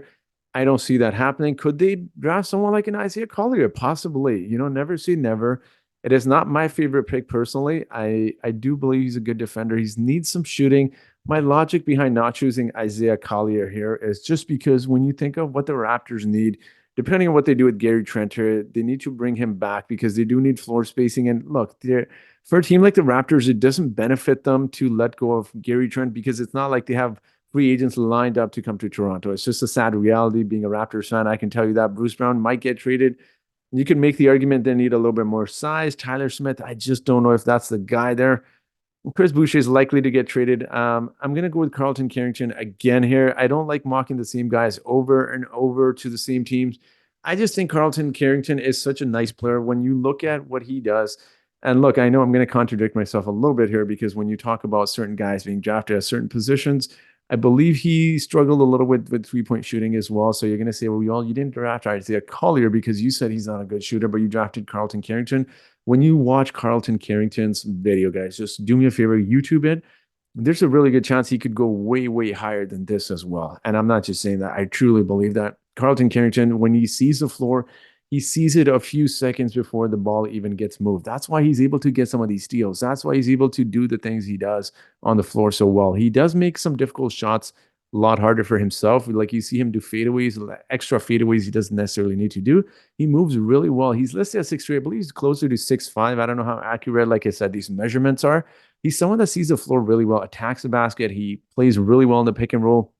I don't see that happening. Could they draft someone like an Isaiah Collier? Possibly. Never say never. It is not my favorite pick personally. I do believe he's a good defender. He needs some shooting. My logic behind not choosing Isaiah Collier here is just because when you think of what the Raptors need, depending on what they do with Gary Trent here, they need to bring him back because they do need floor spacing. And look, for a team like the Raptors, it doesn't benefit them to let go of Gary Trent because it's not like they have free agents lined up to come to Toronto. It's just a sad reality being a Raptors fan. I can tell you that Bruce Brown might get traded. You can make the argument they need a little bit more size. Tyler Smith, I just don't know if that's the guy there. Chris Boucher is likely to get traded. I'm going to go with Carlton Carrington again here. I don't like mocking the same guys over and over to the same teams. I just think Carlton Carrington is such a nice player when you look at what he does. And look, I know I'm going to contradict myself a little bit here because when you talk about certain guys being drafted at certain positions, I believe he struggled a little with 3 point shooting as well. So you're going to say, well, you didn't draft Isaiah Collier because you said he's not a good shooter, but you drafted Carlton Carrington. When you watch Carlton Carrington's video, guys, just do me a favor, YouTube it. There's a really good chance he could go way, way higher than this as well. And I'm not just saying that. I truly believe that. Carlton Carrington, when he sees the floor, he sees it a few seconds before the ball even gets moved. That's why he's able to get some of these steals. That's why he's able to do the things he does on the floor so well. He does make some difficult shots a lot harder for himself. Like you see him do fadeaways, extra fadeaways he doesn't necessarily need to do. He moves really well. He's listed at 6'3". I believe he's closer to 6'5". I don't know how accurate, like I said, these measurements are. He's someone that sees the floor really well, attacks the basket. He plays really well in the pick and roll.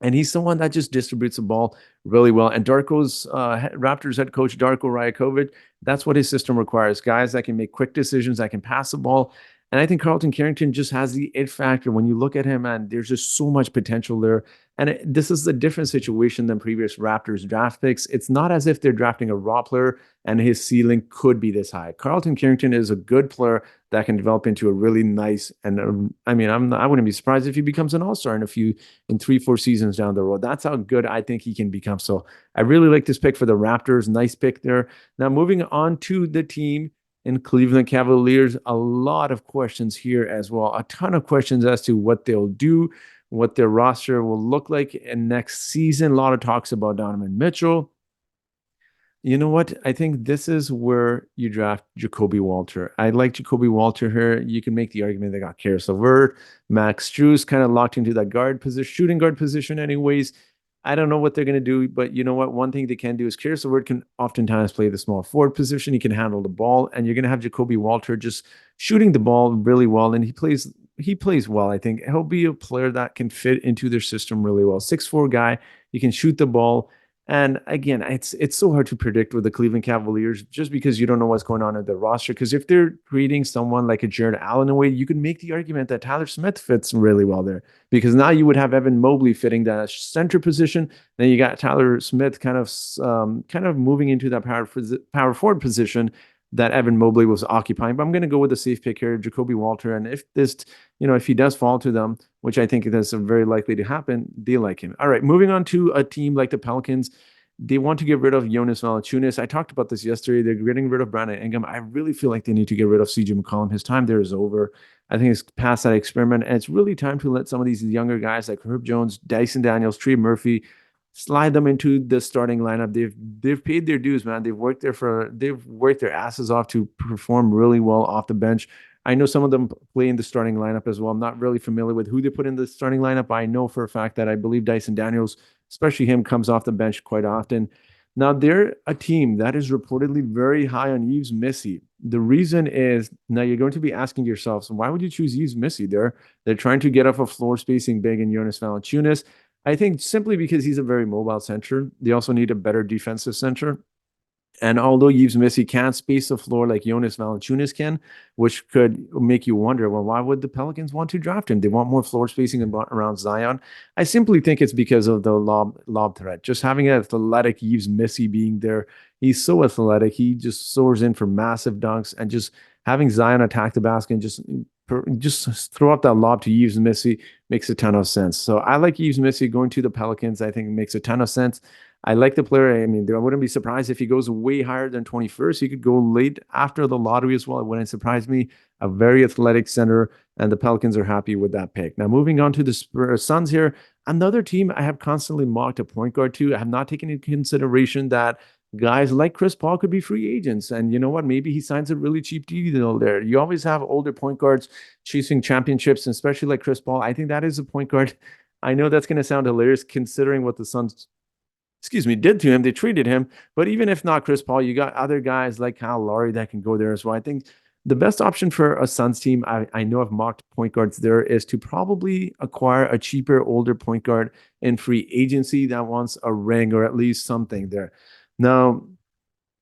And he's someone that just distributes the ball really well. And Darko's Raptors head coach, Darko Rajakovic, that's what his system requires. Guys that can make quick decisions, that can pass the ball. And I think Carlton Carrington just has the it factor. When you look at him, and there's just so much potential there. And this is a different situation than previous Raptors draft picks. It's not as if they're drafting a raw player and his ceiling could be this high. Carlton Carrington is a good player that can develop into a really nice, and I mean, I wouldn't be surprised if he becomes an all-star in 3-4 seasons down the road. That's how good I think he can become. So I really like this pick for the Raptors. Nice pick there. Now moving on to the team in Cleveland Cavaliers, a lot of questions here as well. A ton of questions as to what they'll do, what their roster will look like in next season. A lot of talks about Donovan Mitchell. You know what? I think this is where you draft Jacoby Walter. I like Jacoby Walter here. You can make the argument they got Caris LeVert, Max Strus kind of locked into that guard position, shooting guard position, anyways. I don't know what they're going to do, but you know what? One thing they can do is Caris LeVert can oftentimes play the small forward position. He can handle the ball, and you're going to have Jacoby Walter just shooting the ball really well, and he plays well. I think he'll be a player that can fit into their system really well. 6'4" guy, he can shoot the ball. And again, it's so hard to predict with the Cleveland Cavaliers just because you don't know what's going on in the roster. Because if they're creating someone like a Jared Allen away, you can make the argument that Tyler Smith fits really well there. Because now you would have Evan Mobley fitting that center position. Then you got Tyler Smith kind of moving into that power forward position that Evan Mobley was occupying. But I'm going to go with a safe pick here, Jacoby Walter. And if he does fall to them, which I think is very likely to happen, they like him. All right, moving on to a team like the Pelicans. They want to get rid of Jonas Valanciunas. I talked about this yesterday. They're getting rid of Brandon Ingram. I really feel like they need to get rid of CJ McCollum. His time there is over. I think it's past that experiment, and it's really time to let some of these younger guys like Herb Jones, Dyson Daniels, Trey Murphy slide them into the starting lineup. They've paid their dues, man. They've worked their asses off to perform really well off the bench. I know some of them play in the starting lineup as well. I'm not really familiar with who they put in the starting lineup, but I know for a fact that I believe Dyson Daniels, especially him, comes off the bench quite often. Now, they're a team that is reportedly very high on Yves Missi. The reason is, now you're going to be asking yourselves, why would you choose Yves Missi? They're trying to get off a floor spacing big in Jonas Valanciunas. I think simply because he's a very mobile center. They also need a better defensive center. And although Yves Missi can't space the floor like Jonas Valanciunas can, which could make you wonder, well, why would the Pelicans want to draft him? They want more floor spacing around Zion. I simply think it's because of the lob threat. Just having an athletic Yves Missi being there, he's so athletic. He just soars in for massive dunks, and just having Zion attack the basket and just throw up that lob to Yves Missi makes a ton of sense. So I like Yves Missi going to the Pelicans. I think it makes a ton of sense. I like the player. I mean, I wouldn't be surprised if he goes way higher than 21st. He could go late after the lottery as well. It wouldn't surprise me. A very athletic center, and the Pelicans are happy with that pick. Now, moving on to the Suns here, another team I have constantly mocked a point guard to. I have not taken into consideration that guys like Chris Paul could be free agents. And you know what? Maybe he signs a really cheap deal there. You always have older point guards chasing championships, and especially like Chris Paul. I think that is a point guard. I know that's going to sound hilarious considering what the Suns did to him. They traded him. But even if not Chris Paul, you got other guys like Kyle Lowry that can go there as well. I think the best option for a Suns team, I know I've mocked point guards there, is to probably acquire a cheaper, older point guard in free agency that wants a ring or at least something there. Now,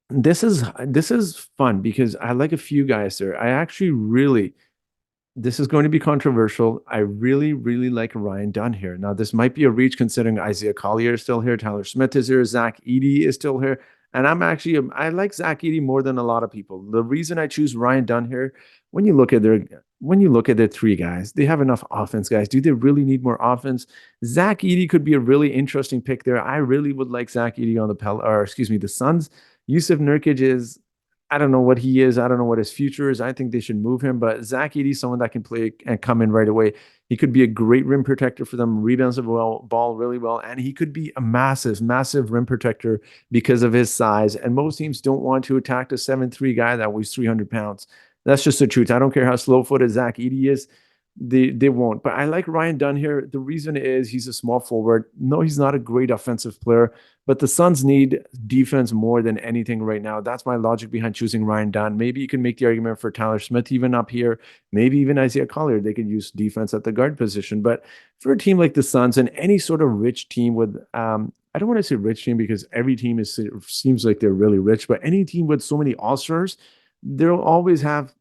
this is fun because I like a few guys there. I actually really this is going to be controversial. I really, really like Ryan Dunn here. Now, this might be a reach considering Isaiah Collier is still here, Tyler Smith is here, Zach Edey is still here. And I like Zach Edey more than a lot of people. The reason I choose Ryan Dunn here, when you look at their when you look at their three guys, they have enough offense, guys. Do they really need more offense? Zach Edey could be a really interesting pick there. I really would like Zach Edey on the or excuse me, the Suns. Yusuf Nurkic is, I don't know what he is. I don't know what his future is. I think they should move him. But Zach Edey, someone that can play and come in right away. He could be a great rim protector for them, rebounds the ball really well, and he could be a massive, massive rim protector because of his size. And most teams don't want to attack the 7'3" guy that weighs 300 pounds. That's just the truth. I don't care how slow footed Zach Edey is. They won't. But I like Ryan Dunn here. The reason is he's a small forward. No, he's not a great offensive player, but the Suns need defense more than anything right now. That's my logic behind choosing Ryan Dunn. Maybe you can make the argument for Tyler Smith even up here. Maybe even Isaiah Collier. They could use defense at the guard position. But for a team like the Suns and any sort of rich team with I don't want to say rich team because every team seems like they're really rich, but any team with so many all-stars, they'll always have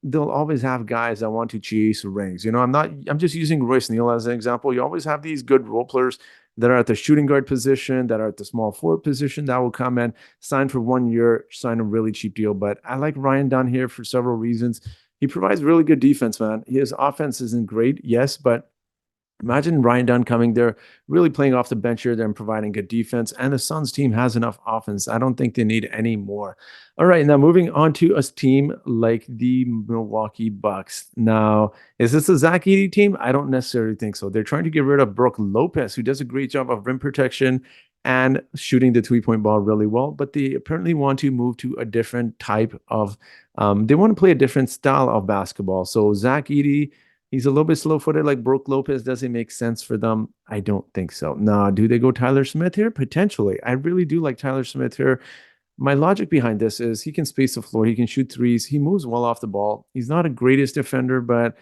guys that want to chase rings. I'm just using Royce Neal as an example. You always have these good role players that are at the shooting guard position, that are at the small forward position that will come and sign for 1 year, sign a really cheap deal. But I like Ryan Dunn here for several reasons. He provides really good defense, man. His offense isn't great, yes, but imagine Ryan Dunn coming there, really playing off the bench here, then providing good defense. And the Suns team has enough offense. I don't think they need any more. All right, now moving on to a team like the Milwaukee Bucks. Now, is this a Zach Edey team? I don't necessarily think so. They're trying to get rid of Brook Lopez, who does a great job of rim protection and shooting the 3-point ball really well. But they apparently want to move to a different type of, they want to play a different style of basketball. So Zach Edey, he's a little bit slow footed like Brook Lopez. Does it make sense for them? I don't think so. Nah, do they go Tyler Smith here? Potentially. I really do like Tyler Smith here. My logic behind this is he can space the floor. He can shoot threes. He moves well off the ball. He's not a greatest defender, but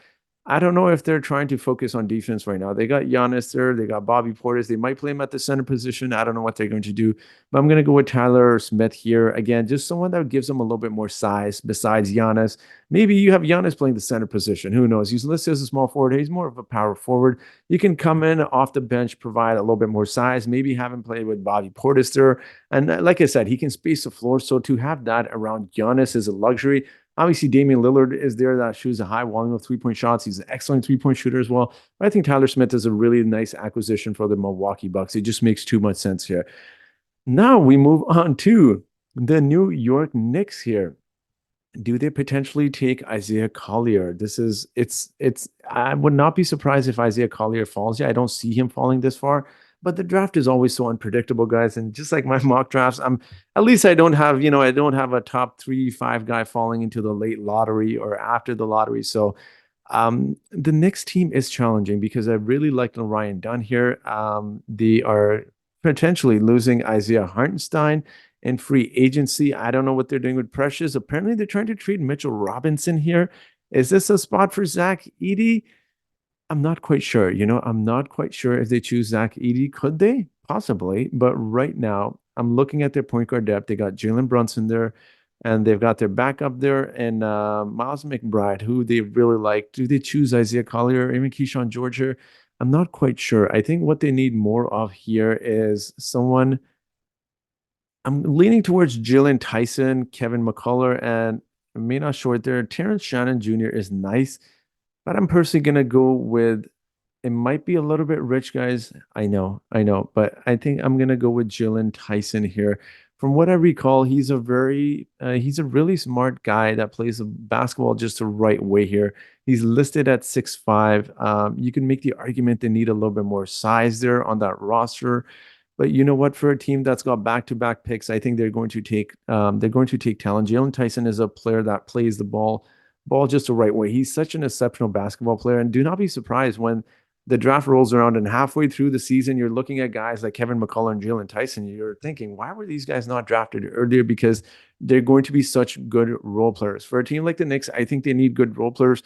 I don't know if they're trying to focus on defense right now. They got Giannis there. They got Bobby Portis. They might play him at the center position. I don't know what they're going to do, but I'm going to go with Tyler Smith here. Again, just someone that gives them a little bit more size besides Giannis. Maybe you have Giannis playing the center position. Who knows? He's listed as a small forward. He's more of a power forward. You can come in off the bench, provide a little bit more size. Maybe have him play with Bobby Portis there. And like I said, he can space the floor. So to have that around Giannis is a luxury. Obviously, Damian Lillard is there that shoots a high volume of 3-point shots. He's an excellent 3-point shooter as well. But I think Tyler Smith is a really nice acquisition for the Milwaukee Bucks. It just makes too much sense here. Now we move on to the New York Knicks here. Do they potentially take Isaiah Collier? I would not be surprised if Isaiah Collier falls. Yeah, I don't see him falling this far, but the draft is always so unpredictable, guys. And just like my mock drafts, at least I don't have, I don't have a top 3, 5 guy falling into the late lottery or after the lottery. So the Knicks team is challenging because I really like Ryan Dunn here. They are potentially losing Isaiah Hartenstein in free agency. I don't know what they're doing with Precious. Apparently, they're trying to trade Mitchell Robinson here. Is this a spot for Zach Edey? I'm not quite sure. I'm not quite sure if they choose Zach Edey. Could they? Possibly. But right now, I'm looking at their point guard depth. They got Jalen Brunson there, and they've got their backup there, and Miles McBride, who they really like. Do they choose Isaiah Collier or even Keyshawn George here? I'm not quite sure. I think what they need more of here is someone. I'm leaning towards Jalen Tyson, Kevin McCullough, and I may not short there. Terrence Shannon Jr. is nice, but I'm personally gonna go with it might be a little bit rich, guys. I know, but I think I'm gonna go with Jalen Tyson here. From what I recall, he's a really smart guy that plays basketball just the right way here. He's listed at 6'5". You can make the argument they need a little bit more size there on that roster. But you know what? For a team that's got back-to-back picks, I think they're going to take talent. Jalen Tyson is a player that plays the ball just the right way. He's such an exceptional basketball player, and do not be surprised when the draft rolls around and halfway through the season, you're looking at guys like Kevin McCullough and Jalen Tyson. You're thinking, why were these guys not drafted earlier? Because they're going to be such good role players. For a team like the Knicks, I think they need good role players.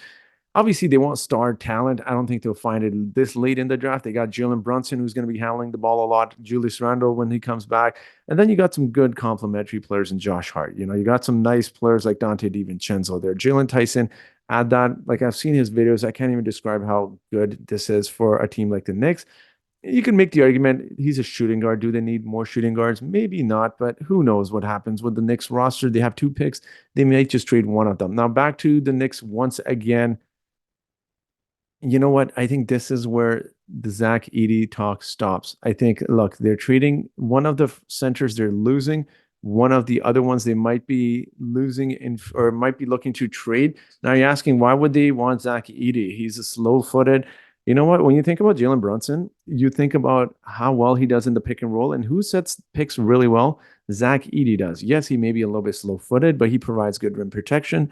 Obviously, they want star talent. I don't think they'll find it this late in the draft. They got Jalen Brunson, who's going to be handling the ball a lot, Julius Randle when he comes back. And then you got some good complementary players in Josh Hart. You got some nice players like Dante DiVincenzo there. Jalen Tyson, add that. Like I've seen his videos. I can't even describe how good this is for a team like the Knicks. You can make the argument he's a shooting guard. Do they need more shooting guards? Maybe not, but who knows what happens with the Knicks roster? They have two picks. They may just trade one of them. Now back to the Knicks once again. You know what? I think this is where the Zach Edey talk stops. I think, look, they're trading one of the centers they're losing, one of the other ones they might be losing in or might be looking to trade. Now you're asking, why would they want Zach Edey? He's a slow-footed. You know what? When you think about Jalen Brunson, you think about how well he does in the pick and roll, and who sets picks really well? Zach Edey does. Yes, he may be a little bit slow-footed, but he provides good rim protection.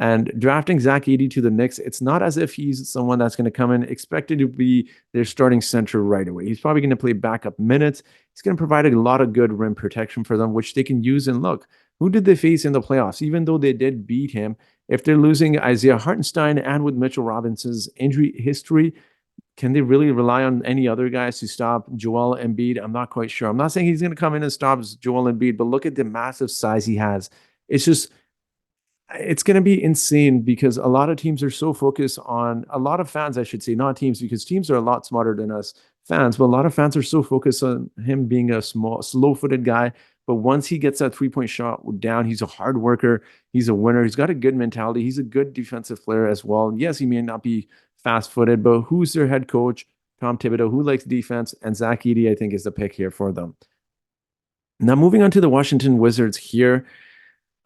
And drafting Zach Edey to the Knicks, it's not as if he's someone that's going to come in expected to be their starting center right away. He's probably going to play backup minutes. He's going to provide a lot of good rim protection for them, which they can use. And look, who did they face in the playoffs? Even though they did beat him, if they're losing Isaiah Hartenstein and with Mitchell Robinson's injury history, can they really rely on any other guys to stop Joel Embiid? I'm not quite sure. I'm not saying he's going to come in and stop Joel Embiid, but look at the massive size he has. It's just it's going to be insane because a lot of teams are so focused on a lot of fans, I should say, not teams, because teams are a lot smarter than us fans, but a lot of fans are so focused on him being a small, slow footed guy. But once he gets that 3 point shot down, he's a hard worker. He's a winner. He's got a good mentality. He's a good defensive player as well. Yes, he may not be fast footed, but who's their head coach? Tom Thibodeau, who likes defense, and Zach Edey, I think, is the pick here for them. Now, moving on to the Washington Wizards here.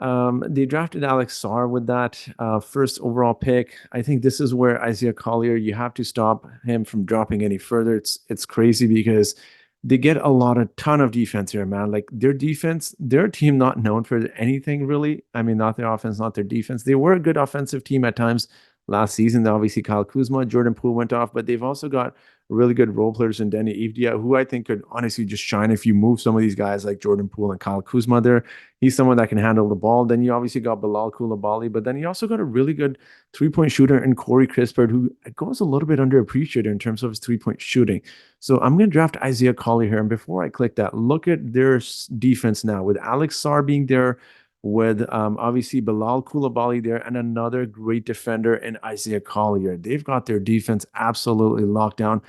They drafted Alex Sarr with that first overall pick. I think this is where Isaiah Collier, you have to stop him from dropping any further. It's crazy because they get a ton of defense here, man. Like their defense, their team not known for anything really. I mean, not their offense, not their defense. They were a good offensive team at times last season. Obviously, Kyle Kuzma, Jordan Poole went off, but they've also got really good role players in Danny Avdia, who I think could honestly just shine if you move some of these guys like Jordan Poole and Kyle Kuzma there. He's someone that can handle the ball. Then you obviously got Bilal Coulibaly, but then you also got a really good 3 point shooter in Corey Crispert, who goes a little bit underappreciated in terms of his 3 point shooting. So I'm going to draft Isaiah Collier here. And before I click that, look at their defense now with Alex Sarr being there, with obviously Bilal Coulibaly there, and another great defender in Isaiah Collier. They've got their defense absolutely locked down.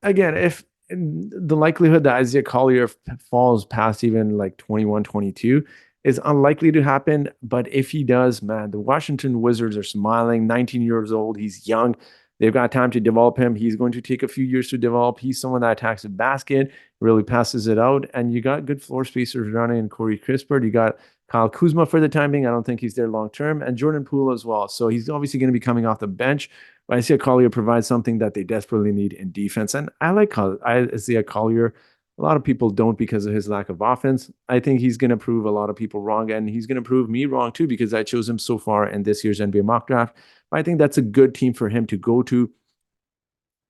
Again, if the likelihood that Isaiah Collier falls past even like 21, 22 is unlikely to happen. But if he does, man, the Washington Wizards are smiling. 19 years old. He's young. They've got time to develop him. He's going to take a few years to develop. He's someone that attacks the basket, really passes it out. And you got good floor spacers running in Corey Crispert. You got Kyle Kuzma for the time being. I don't think he's there long term. And Jordan Poole as well. So he's obviously going to be coming off the bench. But Isaiah Collier provides something that they desperately need in defense. And I like Isaiah Collier. A lot of people don't because of his lack of offense. I think he's going to prove a lot of people wrong, and he's going to prove me wrong too because I chose him so far in this year's NBA mock draft. I think that's a good team for him to go to.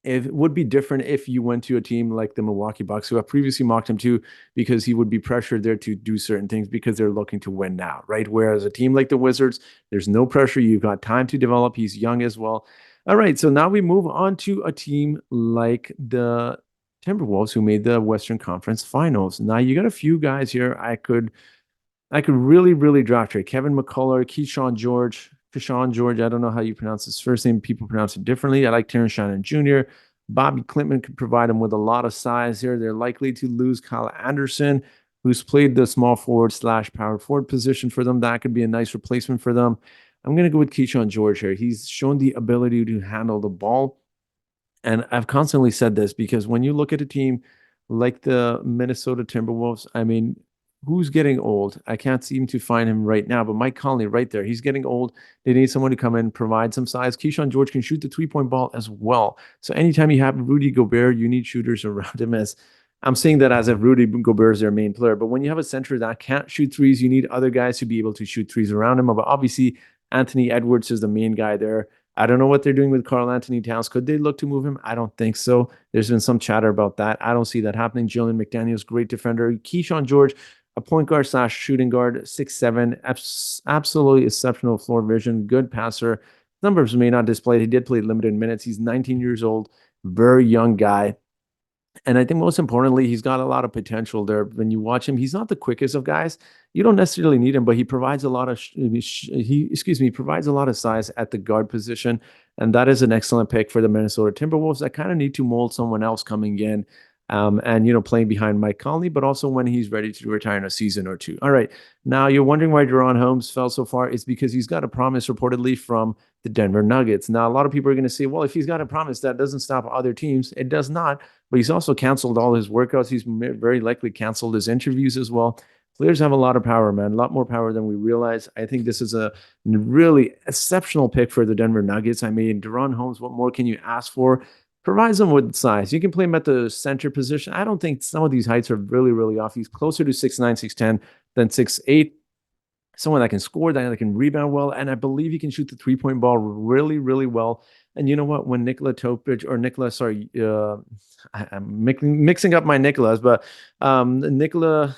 It would be different if you went to a team like the Milwaukee Bucks, who have previously mocked him to, because he would be pressured there to do certain things because they're looking to win now, right? Whereas a team like the Wizards, there's no pressure. You've got time to develop. He's young as well. All right, so now we move on to a team like the Timberwolves, who made the Western Conference Finals. Now you got a few guys here I could really draft here. Kevin McCullough, Keyshawn George. I don't know how you pronounce his first name. People pronounce it differently. I like Terrence Shannon Jr. Bobby Klintman could provide him with a lot of size here. They're likely to lose Kyle Anderson, who's played the small forward / power forward position for them. That could be a nice replacement for them. I'm going to go with Keyshawn George here. He's shown the ability to handle the ball. And I've constantly said this because when you look at a team like the Minnesota Timberwolves, I mean, who's getting old? I can't seem to find him right now, but Mike Conley right there. He's getting old. They need someone to come in, provide some size. Keyshawn George can shoot the 3 point ball as well. So anytime you have Rudy Gobert, you need shooters around him. As I'm saying that as if Rudy Gobert is their main player, but when you have a center that can't shoot threes, you need other guys to be able to shoot threes around him. But obviously, Anthony Edwards is the main guy there. I don't know what they're doing with Karl-Anthony Towns. Could they look to move him? I don't think so. There's been some chatter about that. I don't see that happening. Jalen McDaniels, great defender. Keyshawn George, a point guard / shooting guard, 6'7", absolutely exceptional floor vision, good passer. Numbers may not display. He did play limited minutes. He's 19 years old, very young guy. And I think most importantly, he's got a lot of potential there. When you watch him, he's not the quickest of guys. You don't necessarily need him, but he provides a lot of provides a lot of size at the guard position. And that is an excellent pick for the Minnesota Timberwolves that kind of need to mold someone else coming in. And playing behind Mike Conley, but also when he's ready to retire in a season or two. All right, now you're wondering why Deron Holmes fell so far. It's because he's got a promise reportedly from the Denver Nuggets. Now, a lot of people are going to say, well, if he's got a promise, that doesn't stop other teams. It does not. But he's also canceled all his workouts. He's very likely canceled his interviews as well. Players have a lot of power, man, a lot more power than we realize. I think this is a really exceptional pick for the Denver Nuggets. I mean, Deron Holmes, what more can you ask for? Provides him with size. You can play him at the center position. I don't think some of these heights are really, really off. He's closer to 6'9", 6'10" than 6'8". Someone that can score, that can rebound well, and I believe he can shoot the three-point ball really, really well. And you know what? When Nikola Topic or Nikola, sorry, I'm mixing up my Nicolas, but Nikola,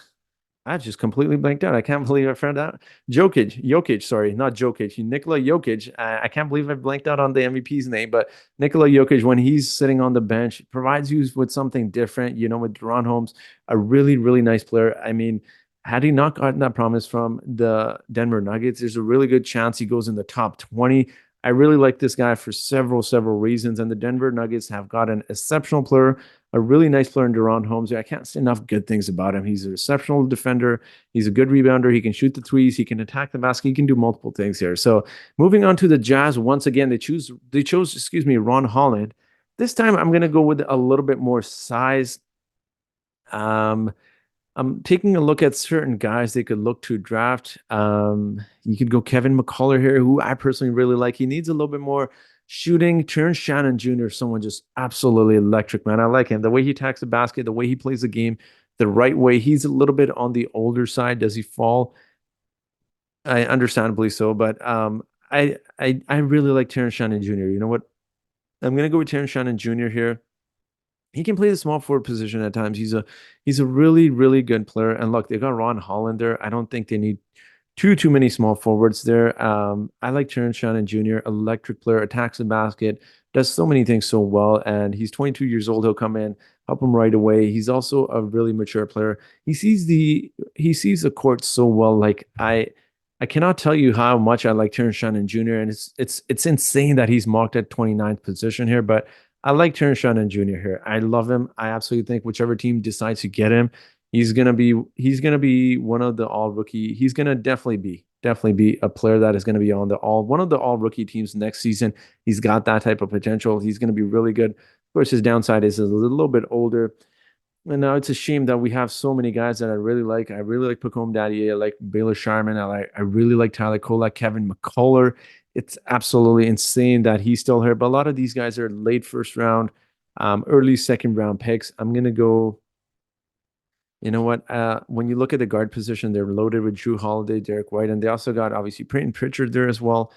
I just completely blanked out. I can't believe I found out. Jokic, sorry, not Jokic. Nikola Jokic. I can't believe I blanked out on the MVP's name, but Nikola Jokic, when he's sitting on the bench, provides you with something different. With Deron Holmes, a really, really nice player. I mean, had he not gotten that promise from the Denver Nuggets, there's a really good chance he goes in the top 20. I really like this guy for several reasons, and the Denver Nuggets have got an exceptional player, a really nice player in Deron Holmes. I can't say enough good things about him. He's an exceptional defender. He's a good rebounder. He can shoot the threes. He can attack the basket. He can do multiple things here. So moving on to the Jazz, once again, they chose, Ron Holland. This time I'm going to go with a little bit more size. I'm taking a look at certain guys they could look to draft. You could go Kevin McCullough here, who I personally really like. He needs a little bit more shooting. Terrence Shannon Jr., someone just absolutely electric, man. I like him. The way he attacks the basket, the way he plays the game, the right way. He's a little bit on the older side. Does he fall? I understandably so, but I really like Terrence Shannon Jr. You know what? I'm gonna go with Terrence Shannon Jr. here. He can play the small forward position at times. He's a really, really good player. And look, they got Ron Holland there. I don't think they need too many small forwards there. I like Terrence Shannon Jr., electric player, attacks the basket, does so many things so well. And he's 22 years old. He'll come in, help him right away. He's also a really mature player. He sees the court so well. Like I cannot tell you how much I like Terrence Shannon Jr. And it's insane that he's marked at 29th position here, but I like Terrence Shannon Jr. here. I love him. I absolutely think whichever team decides to get him, he's gonna be one of the all rookie. He's gonna definitely be a player that is gonna be on the all one of the all rookie teams next season. He's got that type of potential. He's gonna be really good. Of course, his downside is a little bit older. And now it's a shame that we have so many guys that I really like. I really like Pacome Daddy. I like Baylor Sharman. I really like Tyler Kolak, Kevin McCullough. It's absolutely insane that he's still here. But a lot of these guys are late first round, early second round picks. I'm gonna go. You know what? When you look at the guard position, they're loaded with Drew Holiday, Derek White, and they also got obviously Peyton Pritchard there as well.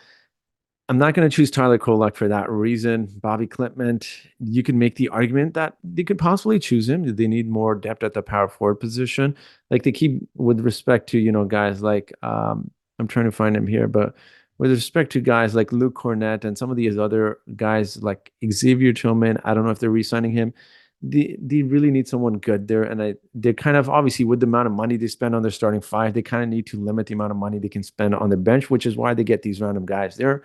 I'm not going to choose Tyler Kolek for that reason. Bobby Klintman, you can make the argument that they could possibly choose him. They need more depth at the power forward position. Like they keep with respect to, guys like, I'm trying to find him here, but with respect to guys like Luke Cornett and some of these other guys like Xavier Tillman, I don't know if they're re-signing him. They really need someone good there. And they kind of obviously with the amount of money they spend on their starting five, they kind of need to limit the amount of money they can spend on the bench, which is why they get these random guys there.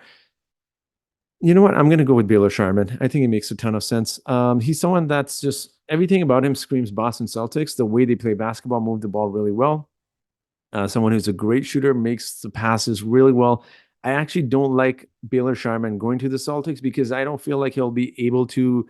You know what? I'm going to go with Baylor Sharman. I think it makes a ton of sense. He's someone that's just everything about him screams Boston Celtics. The way they play basketball, move the ball really well. Someone who's a great shooter, makes the passes really well. I actually don't like Baylor Sharman going to the Celtics because I don't feel like he'll be able to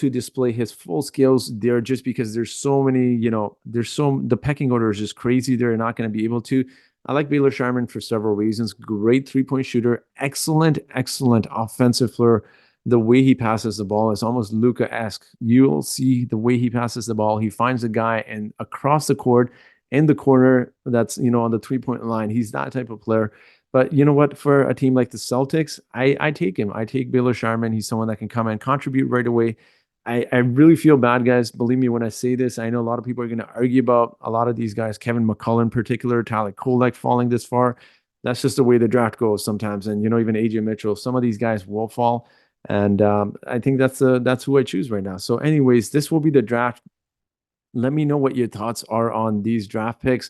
display his full skills there just because there's so many, the pecking order is just crazy. They're not going to be able to. I like Baylor Sharman for several reasons. Great three-point shooter, excellent offensive player. The way he passes the ball is almost Luka-esque. You'll see the way he passes the ball. He finds a guy and across the court in the corner that's, on the three-point line. He's that type of player. But you know what? For a team like the Celtics, I take him. I take Baylor Sharman. He's someone that can come and contribute right away. I really feel bad, guys. Believe me when I say this. I know a lot of people are going to argue about a lot of these guys, Kevin McCullough in particular, Tyler Kolek falling this far. That's just the way the draft goes sometimes. And, even AJ Mitchell, some of these guys will fall. And I think that's who I choose right now. So anyways, this will be the draft. Let me know what your thoughts are on these draft picks.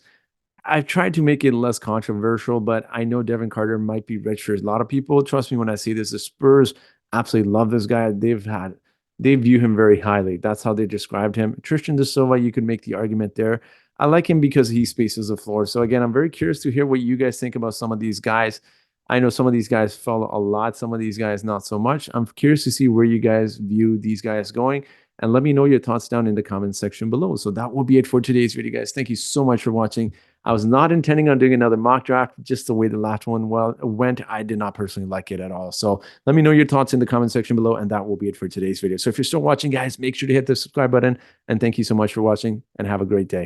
I've tried to make it less controversial, but I know Devin Carter might be rich for a lot of people. Trust me when I say this. The Spurs absolutely love this guy. They view him very highly. That's how they described him. Tristan De Silva, you could make the argument there. I like him because he spaces the floor. So again, I'm very curious to hear what you guys think about some of these guys. I know some of these guys follow a lot, some of these guys not so much. I'm curious to see where you guys view these guys going. And let me know your thoughts down in the comment section below. So that will be it for today's video, guys. Thank you so much for watching. I was not intending on doing another mock draft, just the way the last one went. I did not personally like it at all. So let me know your thoughts in the comment section below, and that will be it for today's video. So if you're still watching, guys, make sure to hit the subscribe button. And thank you so much for watching, and have a great day.